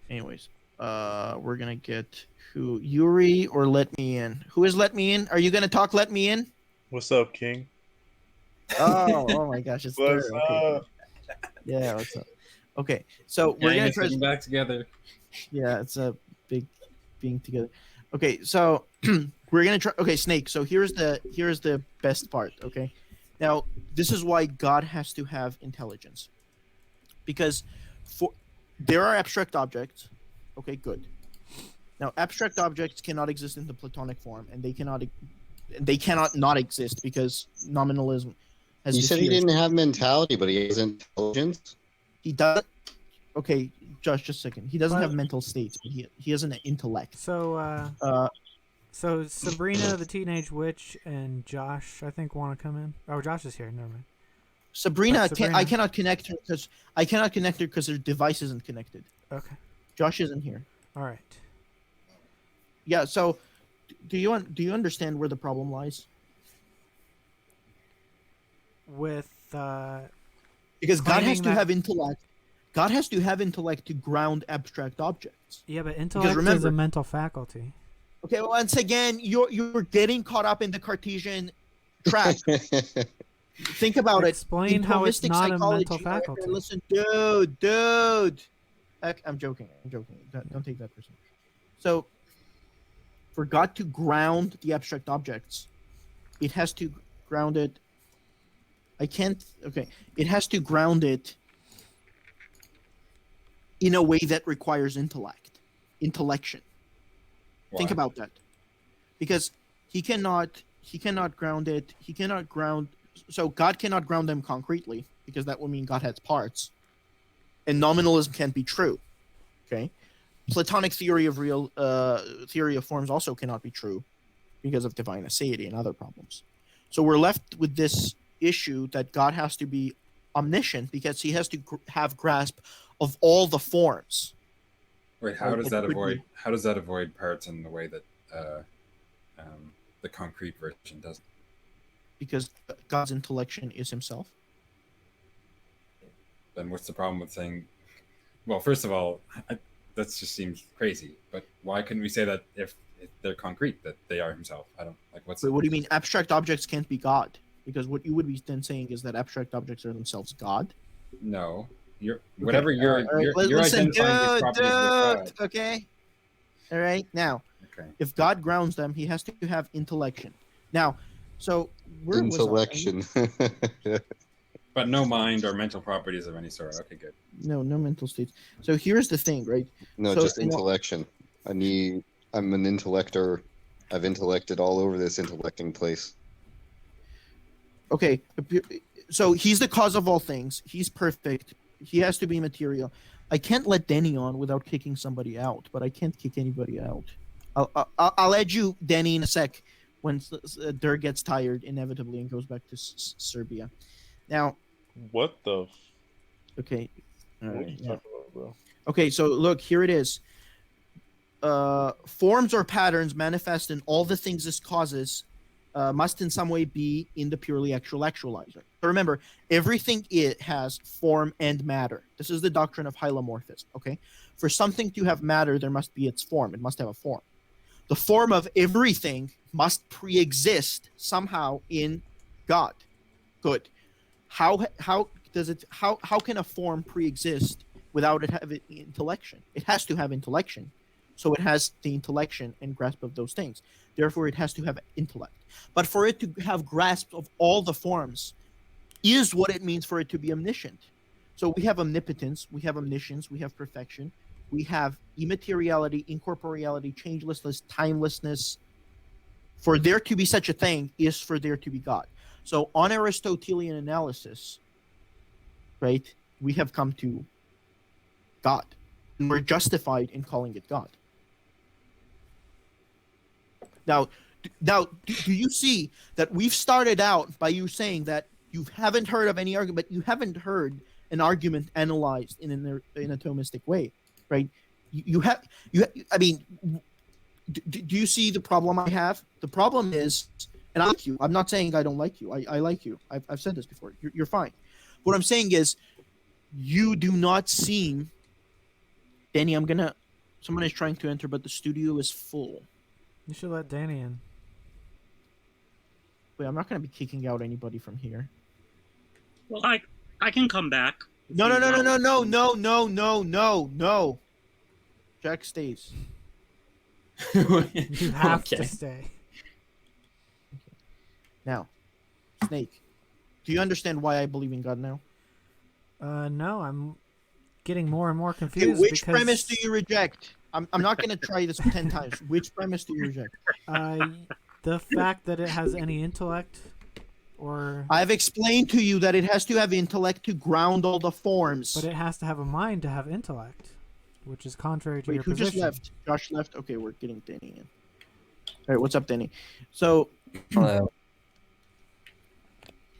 Anyways, we're gonna get who? Yuri or Let Me In? Who is Let Me In? Are you gonna talk Let Me In? What's up, King? Oh my gosh, it's What's there. Okay. up? Yeah, what's up? Okay, so we're Gang gonna is try. getting back together. Yeah, it's a big being together. Okay, so we're gonna try. Okay, Snake. So here's the best part. Okay, Now, this is why God has to have intelligence, because there are abstract objects. Okay, good. Now, abstract objects cannot exist in the Platonic form, and they cannot not exist because nominalism has. You said he diffused. didn't have mentality, but he has intelligence. He does. Okay, Josh, just a second. He doesn't But- have mental states, but he has an intellect. So, so Sabrina the Teenage Witch and Josh, I think, want to come in. Oh, Josh is here. Never mind. Sabrina, Sabrina- I cannot connect her because her device isn't connected. Okay. Josh isn't here. All right. Yeah. So, do you understand where the problem lies? With Because God has claiming to that- have intellect. God has to have intellect to ground abstract objects. yeah, but intellect is remember- a mental faculty. Okay. Once again, you're getting caught up in the Cartesian trap. Think about Explain it. how it's Thomistic not a mental psychology- faculty. Listen, dude. I'm joking. Don't take that personally. So, for God to ground the abstract objects, it has to ground it. It has to ground it in a way that requires intellection. Think Why? about that, because he cannot ground it. He cannot ground. So God cannot ground them concretely because that would mean God has parts, and nominalism can't be true. Okay, Platonic theory of forms also cannot be true because of divine aseity and other problems. So we're left with this issue that God has to be omniscient because he has to have grasp of all the forms. Wait, how does It that could avoid? be- How does that avoid parts in the way that the concrete version does? Because God's intellection is himself. Then what's the problem with saying? Well, first of all, that just seems crazy. But why couldn't we say that if they're concrete, that they are himself? I don't like what's. But what do you mean abstract objects can't be God? Because what you would be then saying is that abstract objects are themselves God. No, whatever Okay, you're all right, you're listen, identifying these properties with God. okay. All right, now, Okay. if God grounds them, he has to have intellection. Now, so where was I? Intellection. But no mind or mental properties of any sort. Okay, good. No mental states. So here's the thing, right? No, So, just you know- intellection. I'm an intellector. I've intellected all over this intellecting place. Okay, so he's the cause of all things. He's perfect. He has to be material. I can't let Denny on without kicking somebody out, but I can't kick anybody out. I'll add you, Denny, in a sec when Dirk gets tired inevitably and goes back to Serbia. Now, What the? okay. All What are right, you yeah. talking about, bro? Okay, so look, here it is. Forms or patterns manifest in all the things this causes must in some way be in the purely actual actualizer. So remember, everything it has form and matter. This is the doctrine of hylomorphism, okay? For something to have matter, there must be its form. It must have a form. The form of everything must pre-exist somehow in God. Good. How can a form pre-exist without it having intellection? It has to have intellection. So it has the intellection and grasp of those things. Therefore, it has to have intellect. But for it to have grasp of all the forms is what it means for it to be omniscient. So we have omnipotence, we have omniscience, we have perfection, we have immateriality, incorporeality, changelessness, timelessness. For there to be such a thing is for there to be God. So on Aristotelian analysis, right, we have come to God. And we're justified in calling it God. Now, do you see that we've started out by you saying that you haven't heard of any argument, you haven't heard an argument analyzed in a Thomistic way, right? I mean, do you see the problem I have? The problem is, and I like you. I'm not saying I don't like you. I like you. I've said this before. You're fine. What I'm saying is, you do not seem. Danny, someone is trying to enter, but the studio is full. You should let Danny in. Wait, I'm not going to be kicking out anybody from here. Well, I can come back. No. Jack stays. You have Okay. to stay. Now, Snake, Do you understand why I believe in God now? No, I'm getting more and more Okay, confused. which because, premise do you reject? I'm not going to try this 10 times. Which premise do you reject? The fact that it has any intellect, or I've explained to you that it has to have intellect to ground all the forms. but it has to have a mind to have intellect, which is contrary to Wait, your who position. just left? Josh left? Okay, we're getting Denny in. All right, what's up, Denny? So, Hello.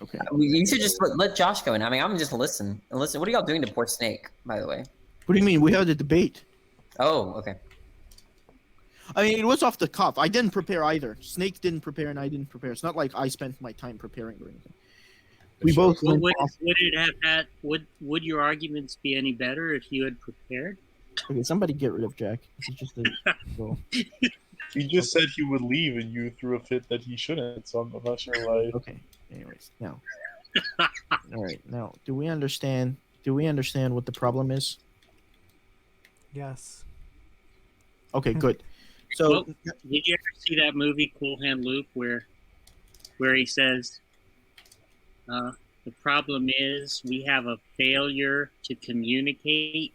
okay. You should just let Josh go in. I mean, I'm just listen. Listen, what are y'all doing to poor Snake, by the way? What do you mean? We had a debate. Oh, okay. I mean, it was off the cuff. I didn't prepare either. Snake didn't prepare, and I didn't prepare. It's not like I spent my time preparing or anything. We both Well, went off. would it have had? Would your arguments be any better if you had prepared? Okay, somebody get rid of Jack. This is just a goal. He just said he would leave, and you threw a fit that he shouldn't. So I'm not sure why. Okay. Anyways, now. All right. Now, do we understand? Do we understand what the problem is? Yes. Okay, good. So, Well, did you ever see that movie Cool Hand Luke where he says, the problem is we have a failure to communicate?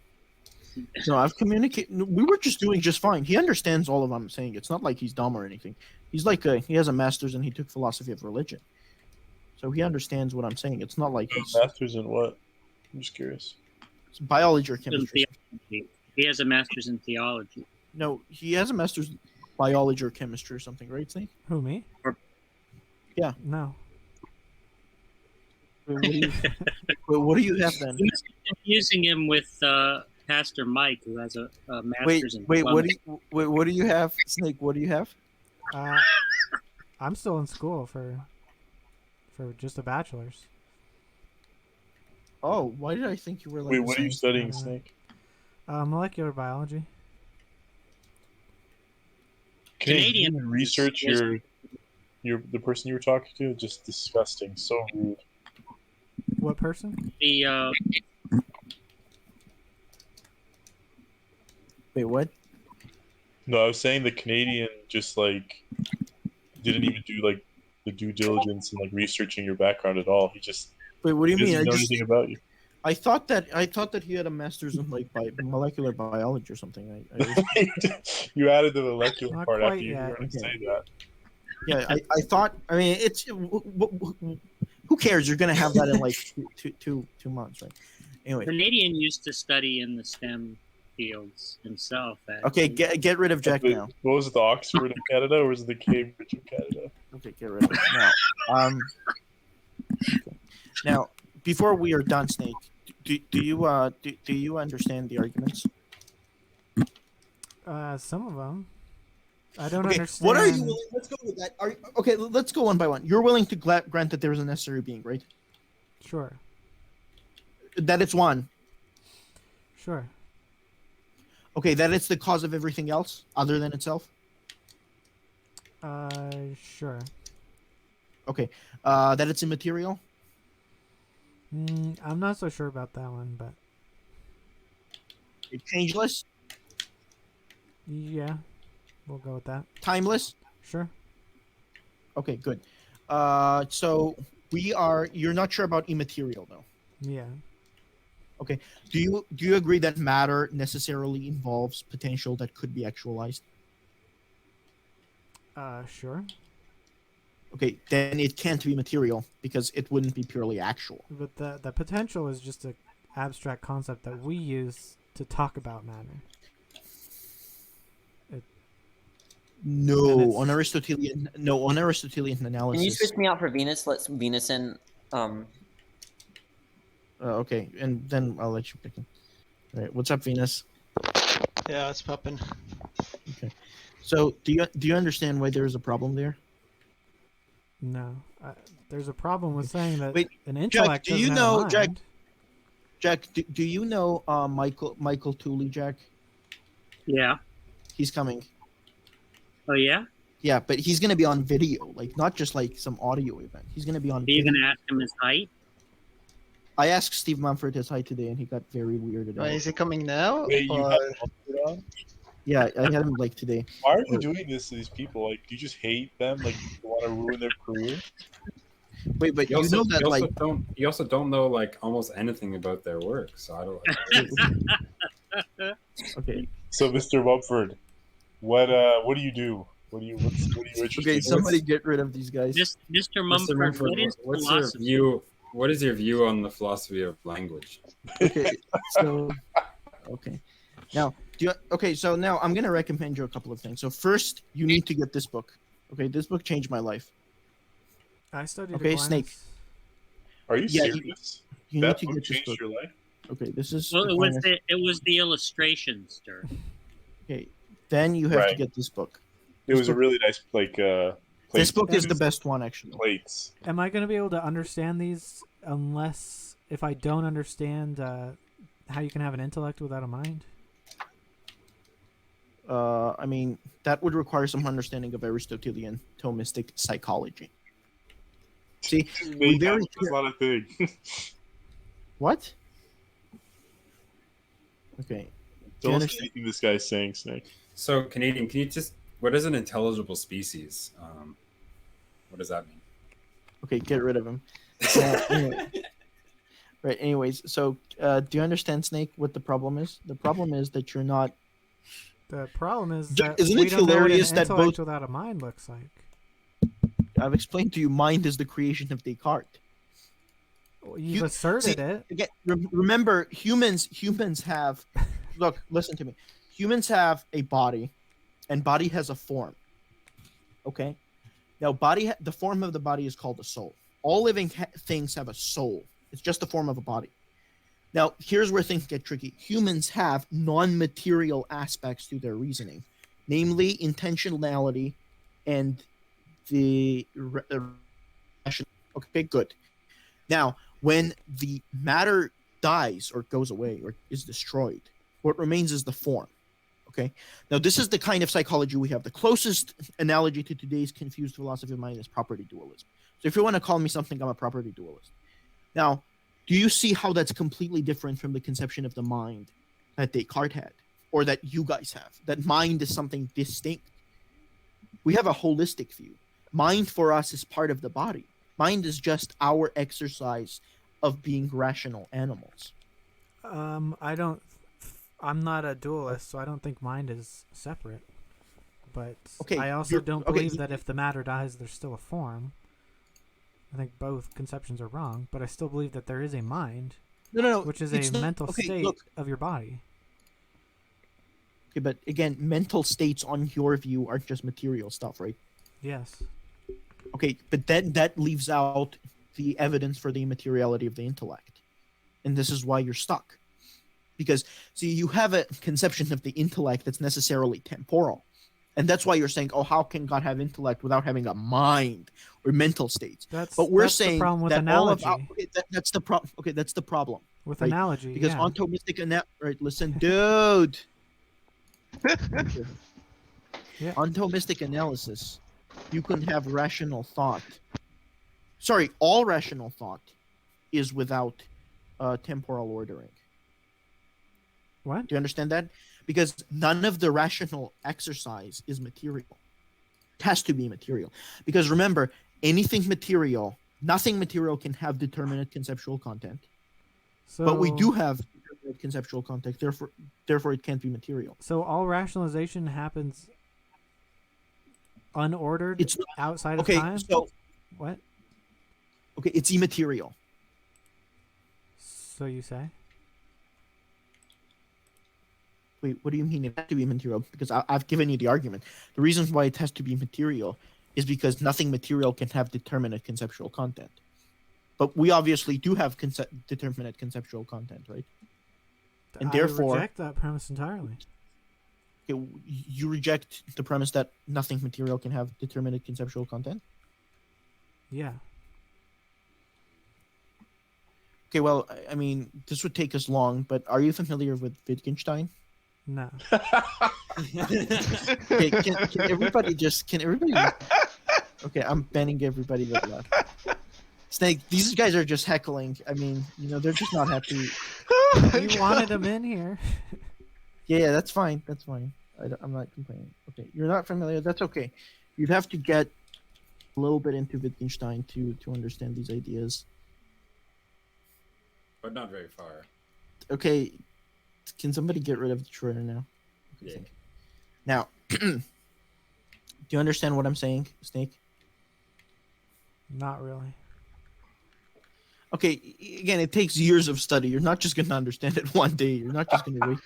no, I've communicated. We were just doing just fine. He understands all of what I'm saying. It's not like he's dumb or anything. He's like he has a master's and he took philosophy of religion, so he understands what I'm saying. It's not like he's Masters in what? I'm just curious. it's biology or In chemistry. theology. He has a master's in theology. No, he has a master's in biology or chemistry or something, right, Snake? Who, me? Yeah. No. What do you, what do you have then? He must be confusing him with Pastor Mike, who has a master's in Wait, plumbing. what do you have, Snake? What do you have? I'm still in school for just a bachelor's. Oh, why did I think you were like? Wait, the what are you same- studying, Snake? Molecular biology. Canadian you research the person you were talking to? Just disgusting. So rude. What person? The Wait, what? No, I was saying the Canadian just like didn't even do like the due diligence and like researching your background at all. He just Wait, what do you mean? doesn't know anything about you. I thought that he had a master's in like molecular biology or something. You added the molecular Not part quite after you yet. were going to Okay. say that. Yeah, I thought. I mean, it's who cares? You're gonna have that in like two months, right? Anyway, Canadian used to study in the STEM fields himself. okay, actually. get rid of Jack now. What was it, the Oxford of Canada, or was it the Cambridge of Canada? Okay, get rid of it now. Okay. Now, before we are done, Snake, do you understand the arguments? Some of them. I don't Okay, understand. what are you willing? Let's go with that. Okay, let's go one by one. You're willing to grant that there is a necessary being, right? Sure. That it's one. Sure. Okay, that it's the cause of everything else other than itself. Sure. Okay, that it's immaterial. I'm not so sure about that one, but It's changeless, yeah, we'll go with that. timeless. Sure. Okay, good. So you're not sure about immaterial though. Yeah. Okay. Do you agree that matter necessarily involves potential that could be actualized? Sure. Okay, then it can't be material because it wouldn't be purely actual. But the potential is just an abstract concept that we use to talk about matter. And No, it's- on Aristotelian analysis. Can you switch me out for Venus? Let's Venus in. Okay, and then I'll let you pick it. All right, what's up, Venus? Yeah, it's popping. Okay. So do you understand why there is a problem there? No. There's a problem with saying that Wait, an intellect do you doesn't have a know, Jack- mind. Jack, do you know Michael Tooley, Jack? Yeah. He's coming. Oh yeah. Yeah, but he's gonna be on video, like not just like some audio event. He's gonna be on Are you video. gonna ask him his height? I asked Steve Mumford his height today, and he got very weirded out. Is he coming now? Wait, you Or- have Oxford on? Yeah, I had him like today. Why are you doing this to these people? Like, do you just hate them? Like, you want to ruin their career? Wait, but You you know that like you also don't know like almost anything about their work, so I don't. okay. So, Mr. Mumford, what do you do? What are you interested Okay, in? somebody get rid of these guys. Mr. Mumford, what is what's your philosophy? view? What is your view on the philosophy of language? Okay, so okay. Now, so now I'm gonna recommend you a couple of things. So first, you need to get this book. Okay, this book changed my life. I studied Okay, Aquinas. Snake. Are you Yeah, serious? You That need to book get this changed book. your life? Okay, this is Well, Aquinas. it was the illustrations, Dirk. Okay, then you have to Right. get this book. It was a really nice This book is the plates. best one, actually. Plates. Am I going to be able to understand these unless if I don't understand how you can have an intellect without a mind? I mean, that would require some understanding of Aristotelian Thomistic psychology. See, we very That's not a thing. what? Okay. Do you Don't listen to understand? anything this guy's saying, Snake. So, Canadian, can you just what is an intelligible species? What does that mean? Okay, get rid of him. Anyway. Right. Anyways, so do you understand, Snake? What the problem is? The problem is that you're not. The problem is Ju- that isn't we it don't know what an hilarious that intellect both- without a mind looks like. I've explained to you, mind is the creation of Descartes. Well, you've asserted it. Again, remember, humans have. Look, listen to me. Humans have a body, and body has a form. Okay. Now, the form of the body is called a soul. All living things have a soul. It's just the form of a body. Now, here's where things get tricky. Humans have non-material aspects to their reasoning, namely intentionality and the rational. Okay, good. Now, when the matter dies or goes away or is destroyed, what remains is the form. Okay. Now, this is the kind of psychology we have. The closest analogy to today's confused philosophy of mind is property dualism. So, if you want to call me something, I'm a property dualist. Now, do you see how that's completely different from the conception of the mind that Descartes had, or that you guys have? That mind is something distinct. We have a holistic view. Mind for us is part of the body. Mind is just our exercise of being rational animals. I'm not a dualist, so I don't think mind is separate. But Okay, I also don't believe that if the matter dies, there's still a form. I think both conceptions are wrong, but I still believe that there is a mind, which is a mental state of your body. Okay, but again, mental states on your view aren't just material stuff, right? Yes. Okay, but that leaves out the evidence for the immateriality of the intellect. And this is why you're stuck. Because, see, you have a conception of the intellect that's necessarily temporal. And that's why you're saying, oh, how can God have intellect without having a mind or mental states? But we're that's saying the problem with that analogy. that's the problem. Okay, that's the problem. With right? analogy, Because yeah. ontomistic right, listen, dude. Yeah. Ontomistic analysis, you can have rational thought. Sorry, all rational thought is without temporal ordering. What? Do you understand that? Because none of the rational exercise is material. It has to be material. Because remember, nothing material can have determinate conceptual content. So, But we do have determinate conceptual content, therefore it can't be material. So all rationalization happens unordered outside of time? So what? Okay, it's immaterial. So you say? Wait, what do you mean it has to be material? Because I've given you the argument. The reason why it has to be material is because nothing material can have determinate conceptual content. But we obviously do have determinate conceptual content, right? And therefore, I reject that premise entirely. Okay, you reject the premise that nothing material can have determinate conceptual content? Yeah. Okay, well, I mean, this would take us long, but are you familiar with Wittgenstein? No. Okay, can everybody Okay, I'm banning everybody that left. Snake, these guys are just heckling. I mean, they're just not happy. You wanted them in here. Yeah, that's fine. That's fine. I'm not complaining. Okay, you're not familiar. That's okay. You'd have to get a little bit into Wittgenstein to understand these ideas. But not very far. Okay, can somebody get rid of the Schroeder now? Yeah. Now, do you understand what I'm saying, Snake? Not really. Okay, again, it takes years of study. You're not just going to understand it one day. You're not just going to wake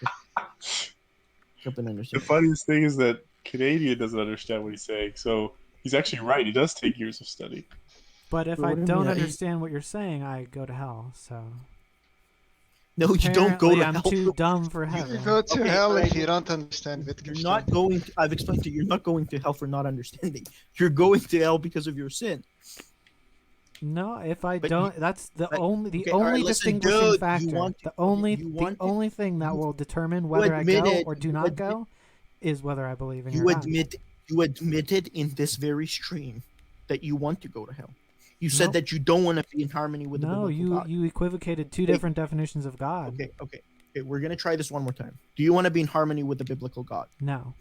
up and The understand it. funniest thing is that Canadian doesn't understand what he's saying, so he's actually right. He does take years of study. But if What I do you don't mean? understand what you're saying, I go to hell. So No, you don't go apparently to I'm hell. too dumb for You heaven. go to Okay, hell but if you don't understand You're Wittgenstein. not going to, I've explained to you, you're not going to hell for not understanding. You're going to hell because of your sin. No, if I But don't, that's the but- only okay, all right, listen, distinguishing dude, factor. you want The to- only you want to- only thing that you- will determine whether I go admitted- or do you not admit- go is whether I believe in You your God. you admitted in this very stream that you want to go to hell. You said Nope. that you don't want to be in harmony with the No, biblical God. you equivocated two different definitions of God. Okay, we're gonna try this one more time. Do you want to be in harmony with the biblical God? No.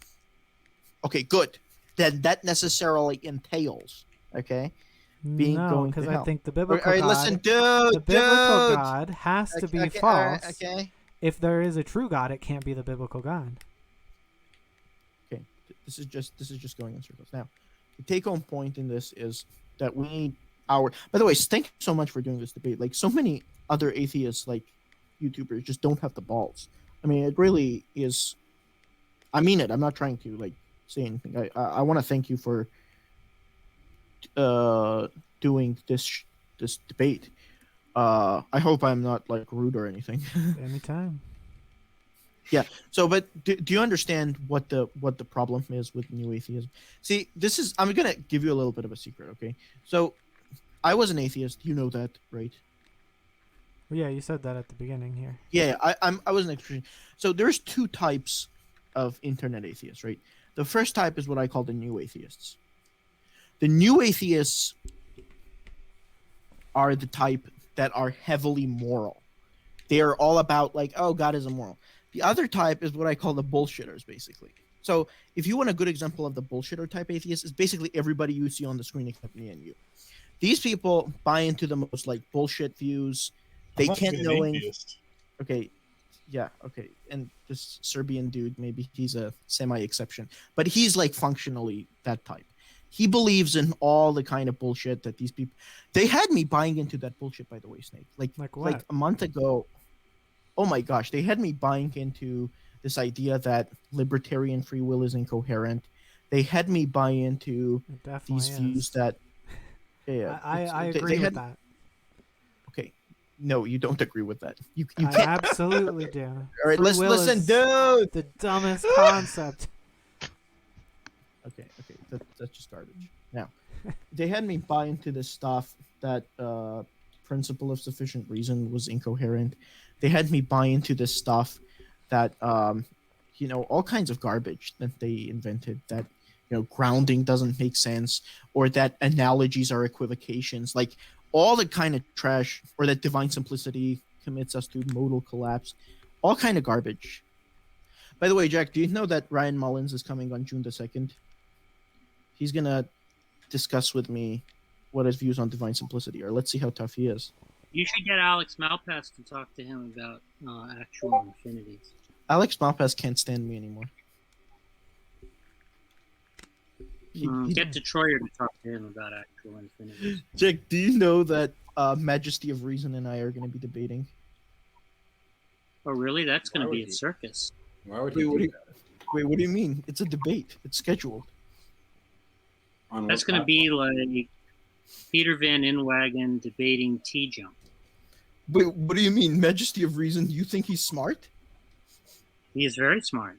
Okay, good. Then that necessarily entails, okay, being No, going to because I hell. think the All biblical right, God, listen, dude. the biblical dude. God has to be Okay, all right, false. okay. If there is a true God, it can't be the biblical God. Okay, this is just going in circles. Now, the take-home point in this is that we need our. By the way, thank you so much for doing this debate. Like so many other atheists, like YouTubers, just don't have the balls. I mean, it really is. I mean it. I'm not trying to like say anything. I want to thank you for doing this debate. I hope I'm not like rude or anything. Anytime. Yeah. So, but do you understand what the problem is with new atheism? See, I'm gonna give you a little bit of a secret. Okay. So, I was an atheist. You know that, right? Well, yeah, you said that at the beginning here. Yeah. I was an extreme. So there's two types of internet atheists, right? The first type is what I call the new atheists. The new atheists are the type that are heavily moral. They are all about like, oh, God is immoral. The other type is what I call the bullshitters, basically. So if you want a good example of the bullshitter type atheist, it's basically everybody you see on the screen except me and you. These people buy into the most like bullshit views. They I'm not can't even an knowing. atheist. Okay, yeah, okay, and this Serbian dude, maybe he's a semi-exception, but he's like functionally that type. He believes in all the kind of bullshit that these people. They had me buying into that bullshit, by the way, Snake. Like what? Like a month ago. Oh my gosh, they had me buying into this idea that libertarian free will is incoherent. They had me buy into It definitely these views is. that. Yeah, I they agree with had- that. Okay, no, you don't agree with that. You I can't. absolutely do. All right, Free will listen, is dude. the dumbest concept. Okay, that's just garbage. Now, they had me buy into this stuff that principle of sufficient reason was incoherent. They had me buy into this stuff that all kinds of garbage that they invented, that grounding doesn't make sense, or that analogies are equivocations, like all the kind of trash, or that divine simplicity commits us to modal collapse, all kind of garbage. By the way, Jack, do you know that Ryan Mullins is coming on June the 2nd? He's gonna discuss with me what his views on divine simplicity are. Let's see how tough he is. You should get Alex Malpass to talk to him about actual infinities. Alex Malpass can't stand me anymore. Get Detroyer to talk to him about actual infinities. Jack, do you know that Majesty of Reason and I are going to be debating? Oh, really? That's going Why to be would a he? circus. Why would Wait, he what do do you, that? wait, what do you mean? It's a debate. It's scheduled. On That's what going to be platform? like Peter Van Inwagen debating T-Jump. Wait, what do you mean? Majesty of Reason? You think he's smart? He is very smart.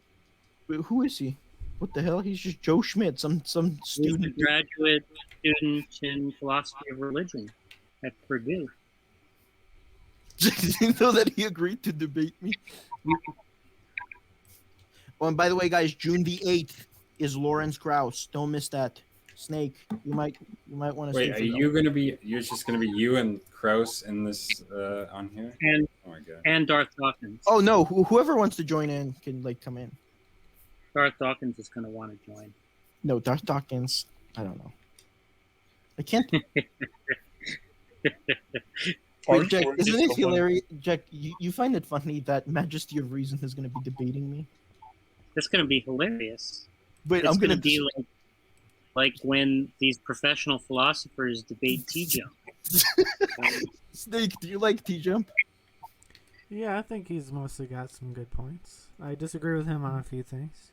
Wait, who is he? What the hell? He's just Joe Schmidt, some He's a student. graduate student in philosophy of religion at Purdue. Did you know that he agreed to debate me? Oh, and by the way, guys, June the 8th is Lawrence Krauss. Don't miss that. Snake, you might want to. Wait, are you gonna be? You're just gonna be you and Kraus in this on here? And Oh my god. and Darth Dawkins. Oh no! Whoever wants to join in can come in. Darth Dawkins is going to want to join. No, Darth Dawkins. I don't know. I can't. Aren't Wait, Jack, you isn't it someone- hilarious? Jack, you find it funny that Majesty of Reason is going to be debating me? That's going to be hilarious. Wait, It's I'm going going to be like when these professional philosophers debate T-jump. Snake, do you like T-Jump? Yeah, I think he's mostly got some good points. I disagree with him on a few things.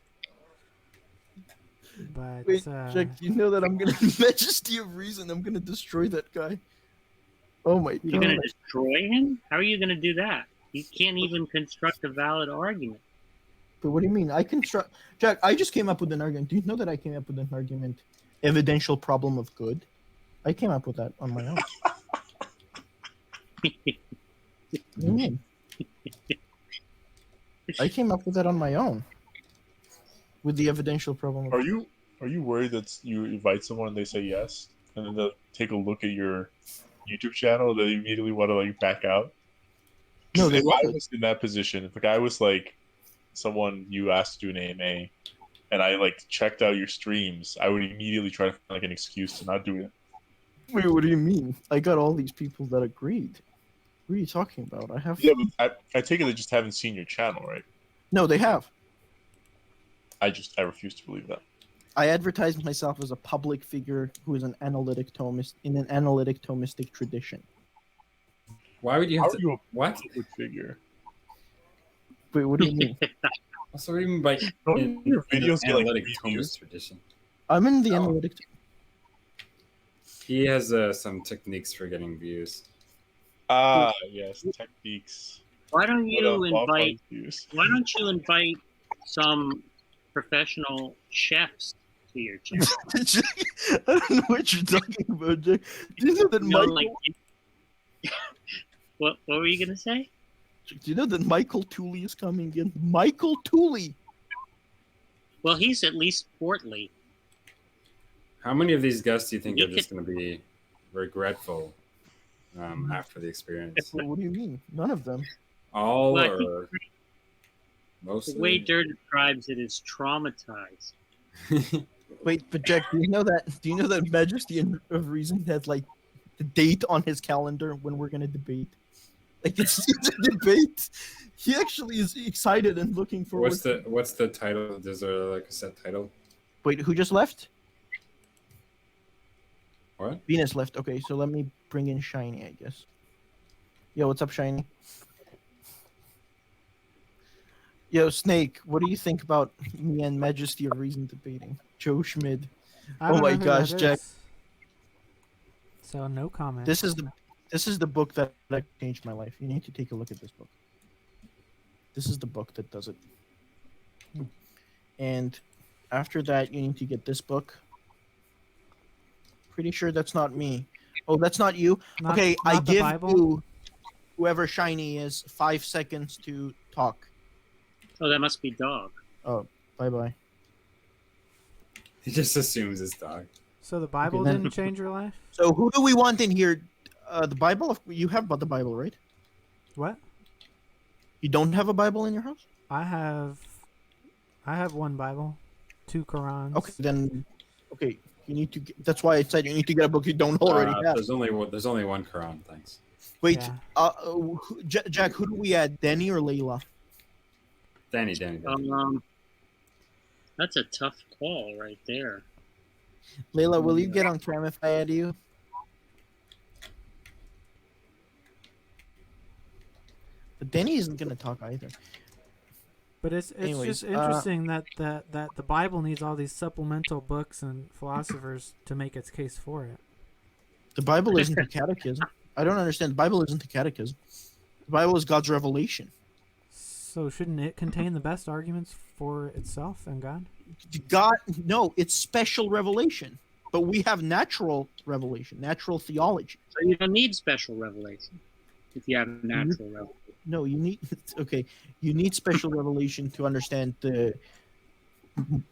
But Wait, Jack, you know that I'm going to Majesty of Reason. I'm going to destroy that guy. Oh my You're god. going to destroy him? How are you going to do that? You can't even construct a valid argument. But what do you mean? Jack, I just came up with an argument. Do you know that I came up with an argument? Evidential problem of good. I came up with that on my own. What do you mean? I came up with that on my own. With the evidential problem. Are you worried that you invite someone and they say yes, and then they'll take a look at your YouTube channel and they immediately want to like back out? No, they if love I it. was in that position, if like I was like someone you asked to do an AMA, and I like checked out your streams, I would immediately try to find like an excuse to not do it. Wait, what do you mean? I got all these people that agreed. What are you talking about? I have. Yeah, but I take it they just haven't seen your channel, right? No, they have. I refuse to believe that. I advertised myself as a public figure who is an analytic thomist in an analytic thomistic tradition. Why would you How have are to? you a What? public figure? Wait, what do you mean? Also, what do you mean by Don't your videos get like analytic reviews? Thomist tradition? I'm in the Oh. analytic. He has some techniques for getting views. Ah, yes, techniques. Why don't What you up, Bob invite? Views? Why don't you invite some professional chefs to your channel? I don't know what you're talking about, Jack. Do you know that You know, Michael? like, what were you gonna say? Do you know that Michael Tooley is coming in? Michael Tooley. Well, he's at least portly. How many of these guests do you think You are just going to be regretful after the experience? What do you mean? None of them. All Well, I or think mostly? the way Dirt describes it is traumatized. Wait, but Jack, do you know that Majesty of Reason has like the date on his calendar when we're gonna debate? Like it's a debate. He actually is excited and looking forward. What's the title? Is there like a set title? Wait, who just left? What? Venus left. Okay, so let me bring in Shiny, I guess. Yo, what's up, Shiny? Yo, Snake, what do you think about me and Majesty of Reason debating? Joe Schmid. I Oh don't my know who gosh, that Jack. is. So no comment. This is the book that changed my life. You need to take a look at this book. This is the book that does it. And after that, you need to get this book. Pretty sure that's not me. Oh, that's not you? Not- Okay, I not the give Bible? you, whoever Shiny is, 5 seconds to talk. Oh, that must be dog. Oh, bye-bye. He just assumes it's dog. So the Bible then- didn't change your life? So who do we want in here? The Bible? You have the Bible, right? What? You don't have a Bible in your house? I have one Bible, 2 Qurans. Okay, then... Okay, you need to that's why I said you need to get a book you don't already have. There's only one Quran. Thanks. Wait, Yeah. Jack, who do we add? Danny or Layla? Danny. That's a tough call right there. Layla, will you get on cam if I add you? But Danny isn't gonna talk either. But it's Anyways, just interesting that the Bible needs all these supplemental books and philosophers to make its case for it. The Bible isn't the catechism. I don't understand. The Bible isn't the catechism. The Bible is God's revelation. So shouldn't it contain the best arguments for itself and God? No, it's special revelation. But we have natural revelation, natural theology. So you don't need special revelation if you have natural revelation. No, you need you need special revelation to understand the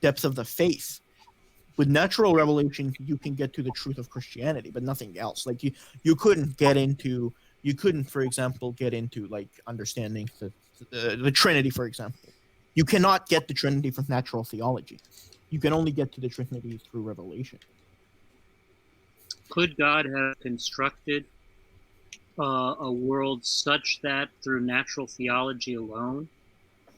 depth of the faith. With natural revelation, you can get to the truth of Christianity, but nothing else. Like you couldn't, for example, get into like understanding the Trinity, for example. You cannot get the Trinity from natural theology. You can only get to the Trinity through revelation. Could God have constructed a world such that through natural theology alone,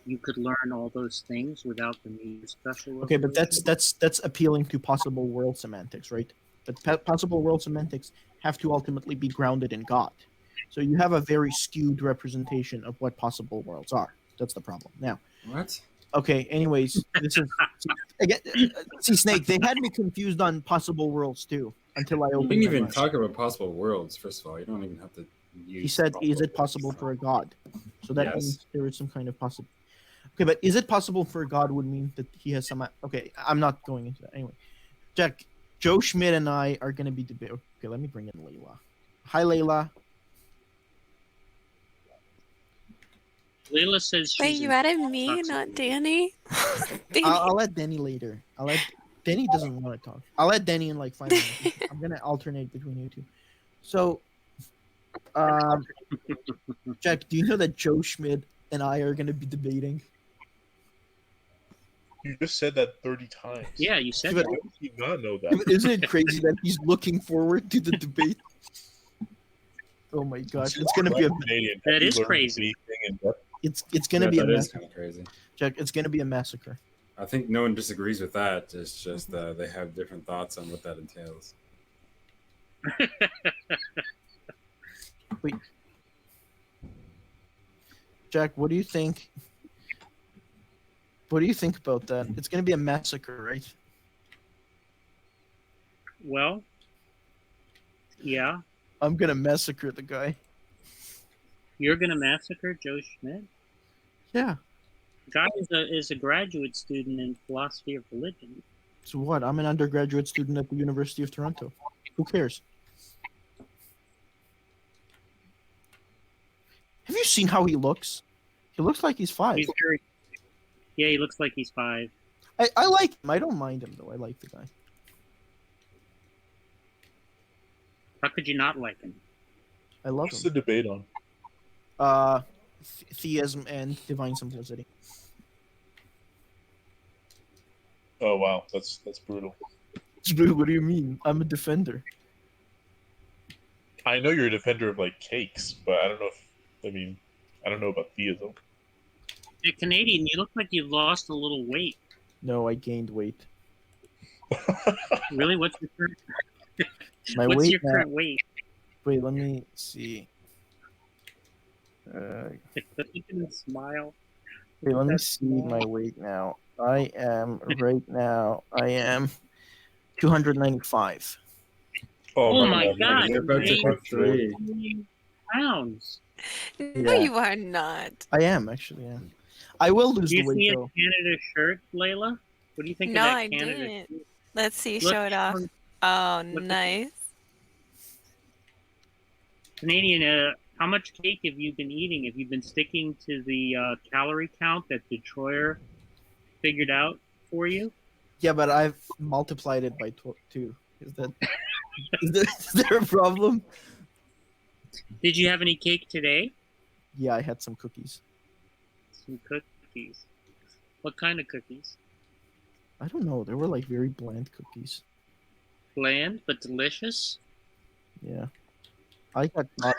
you could learn all those things without the need of special Okay, but revelation? that's appealing to possible world semantics, right? But possible world semantics have to ultimately be grounded in God. So you have a very skewed representation of what possible worlds are. That's the problem. Now, What? okay. Anyways, this is again. See, Snake. They had me confused on possible worlds too until I You opened didn't my even mind. talk about possible worlds. First of all, you don't even have to use. He said, "Is it possible for a God?" So that means there is some kind of possible. Okay, but is it possible for a God would mean that he has some. Okay, I'm not going into that anyway. Jack, Joe Schmidt and I are going to be debating. Okay, let me bring in Layla. Hi, Layla. Layla says Wait, she's you added me, not Danny? Danny. I'll let Danny later. Danny doesn't want to talk. I'll let Danny in like 5 minutes. I'm gonna alternate between you two. So, Jack, do you know that Joe Schmidt and I are gonna be debating? You just said that 30 times. Yeah, you said Yeah, that. How did you not know but that? isn't it crazy that he's looking forward to the debate? Oh my gosh, it's gonna be a Canadian. That Have you is learned crazy. anything in depth? it's gonna be a that is massacre. kind of crazy. Jack, it's gonna be a massacre. I think no one disagrees with that. It's just they have different thoughts on what that entails. Wait, Jack, what do you think? What do you think about that? It's gonna be a massacre, right? Well, yeah. I'm gonna massacre the guy. You're gonna massacre Joe Schmidt? Yeah. Guy is a graduate student in philosophy of religion. So what? I'm an undergraduate student at the University of Toronto. Who cares? Have you seen how he looks? He looks like he's 5. He's very, yeah, he looks like he's 5. I like him. I don't mind him though. I like the guy. How could you not like him? I love What's him. the debate on? Theism and divine simplicity. Oh wow, that's brutal. What do you mean? I'm a defender. I know you're a defender of like cakes, but I don't know I don't know about theism. Hey, Canadian, you look like you've lost a little weight. No, I gained weight. Really? What's your current? My What's weight your now- current weight? Wait, let me see. Look at him smile. Wait, let me That's see small. my weight now. I am 295. Oh my God! You're about to You're hit 3. 20 pounds. No, Yeah. you are not. I am actually. Yeah. I will lose Do the you weight see his though. Canada shirt, Layla? What do you think No, of that I Canada didn't. shirt? Let's see, Look, show it off. Oh, nice. Canadian, how much cake have you been eating? Have you been sticking to the calorie count that Detroyer figured out for you? Yeah, but I've multiplied it by 2. Is that is there a problem? Did you have any cake today? Yeah, I had some cookies. Some cookies. What kind of cookies? I don't know. They were like very bland cookies. Bland but delicious. Yeah. I got caught.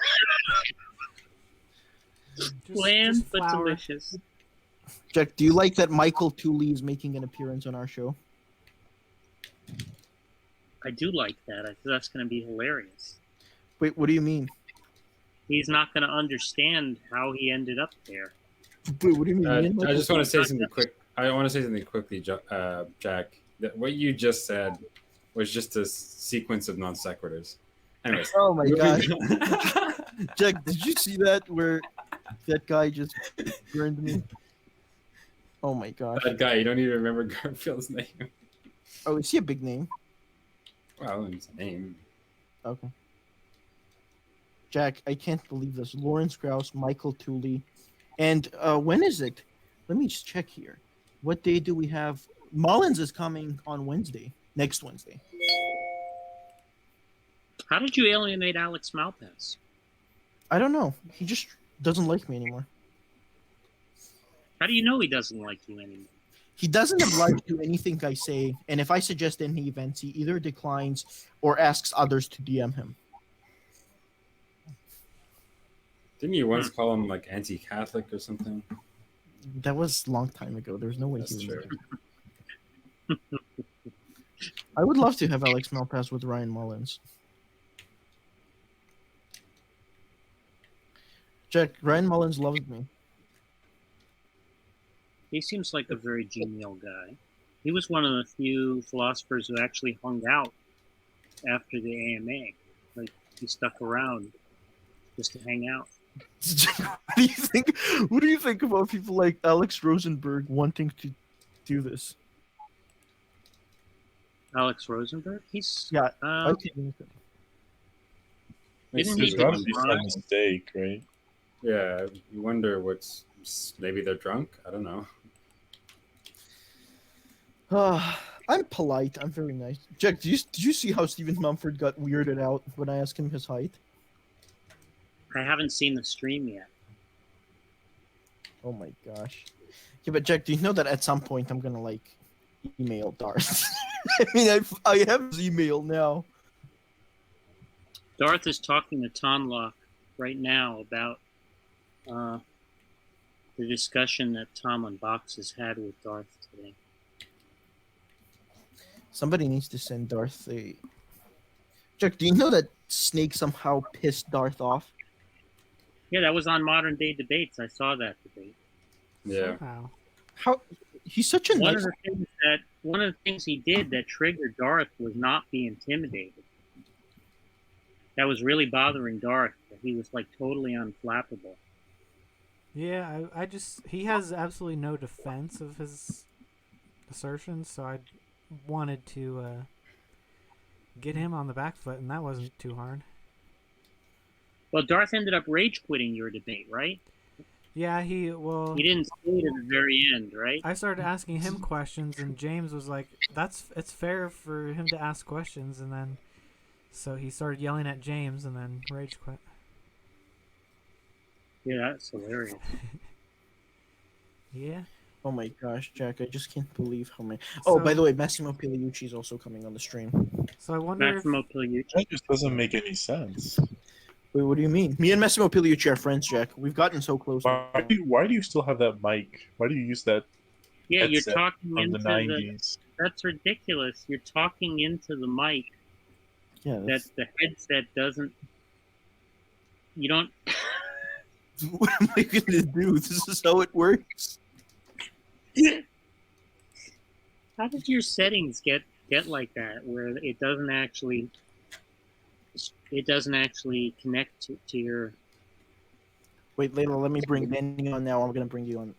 Bland just but flour. delicious. Jack, do you like that Michael Tooley is making an appearance on our show? I do like that. I think that's going to be hilarious. Wait, what do you mean? He's not going to understand how he ended up there. Wait, what do you mean? Me and I Michael just want to Tooley- say something quick. I want to say something quickly, Jack. That what you just said was just a sequence of non sequiturs. Anyways. Oh my gosh. moving- Jack, did you see that where that guy just burned me? Oh my gosh. That guy, you don't even remember Garfield's name. Oh, is he a big name? Well, his name. Okay. Jack, I can't believe this. Lawrence Krauss, Michael Tooley. And when is it? Let me just check here. What day do we have? Mullins is coming on Wednesday. Next Wednesday. How did you alienate Alex Malpass? I don't know. He just doesn't like me anymore. How do you know he doesn't like you anymore? He doesn't oblige to anything I say, and if I suggest any events, he either declines or asks others to DM him. Didn't you once call him like anti-Catholic or something? That was a long time ago. There's no way That's he was. true. I would love to have Alex Malpass with Ryan Mullins. Jack, Ryan Mullins loves me. He seems like a very genial guy. He was one of the few philosophers who actually hung out after the AMA. Like, he stuck around just to hang out. What do you think? What do you think about people like Alex Rosenberg wanting to do this? Alex Rosenberg? He's Yeah. didn't he There's got to do be some crime? mistake, right? Yeah, you wonder what's maybe they're drunk. I don't know. I'm polite. I'm very nice. Jack, did you see how Stephen Mumford got weirded out when I asked him his height? I haven't seen the stream yet. Oh my gosh. Yeah, but Jack, do you know that at some point I'm gonna like email Darth? I mean, I have his email now. Darth is talking to Tonlock right now about the discussion that Tom on Box has had with Darth today. Somebody needs to send Darth a. Jack, do you know that Snake somehow pissed Darth off? Yeah, that was on Modern Day Debates. I saw that debate. Yeah. Somehow. How he's such a One nice. of the things he did that triggered Darth was not be intimidated. That was really bothering Darth. That he was like totally unflappable. Yeah, he has absolutely no defense of his assertions, so I wanted to get him on the back foot, and that wasn't too hard. Well, Darth ended up rage quitting your debate, right? Yeah, He didn't say it at the very end, right? I started asking him questions, and James was like, it's fair for him to ask questions, and then so he started yelling at James, and then rage quit. Yeah, that's hilarious. Yeah. Oh my gosh, Jack! I just can't believe how many. Oh, So- by the way, Massimo Pigliucci is also coming on the stream. So I wonder Maximo Pigliucci. That just doesn't make any sense. Wait, what do you mean? Me and Massimo Pigliucci are friends, Jack. We've gotten so close. Why do you still have that mic? Why do you use that Yeah, you're headset talking from into the 90s? That's ridiculous. You're talking into the mic. Yeah. That the headset doesn't. You don't. What am I gonna do? This is how it works. How did your settings get like that, where it doesn't actually connect to your? Wait, Layla, let me bring Benny on now. I'm gonna bring you on.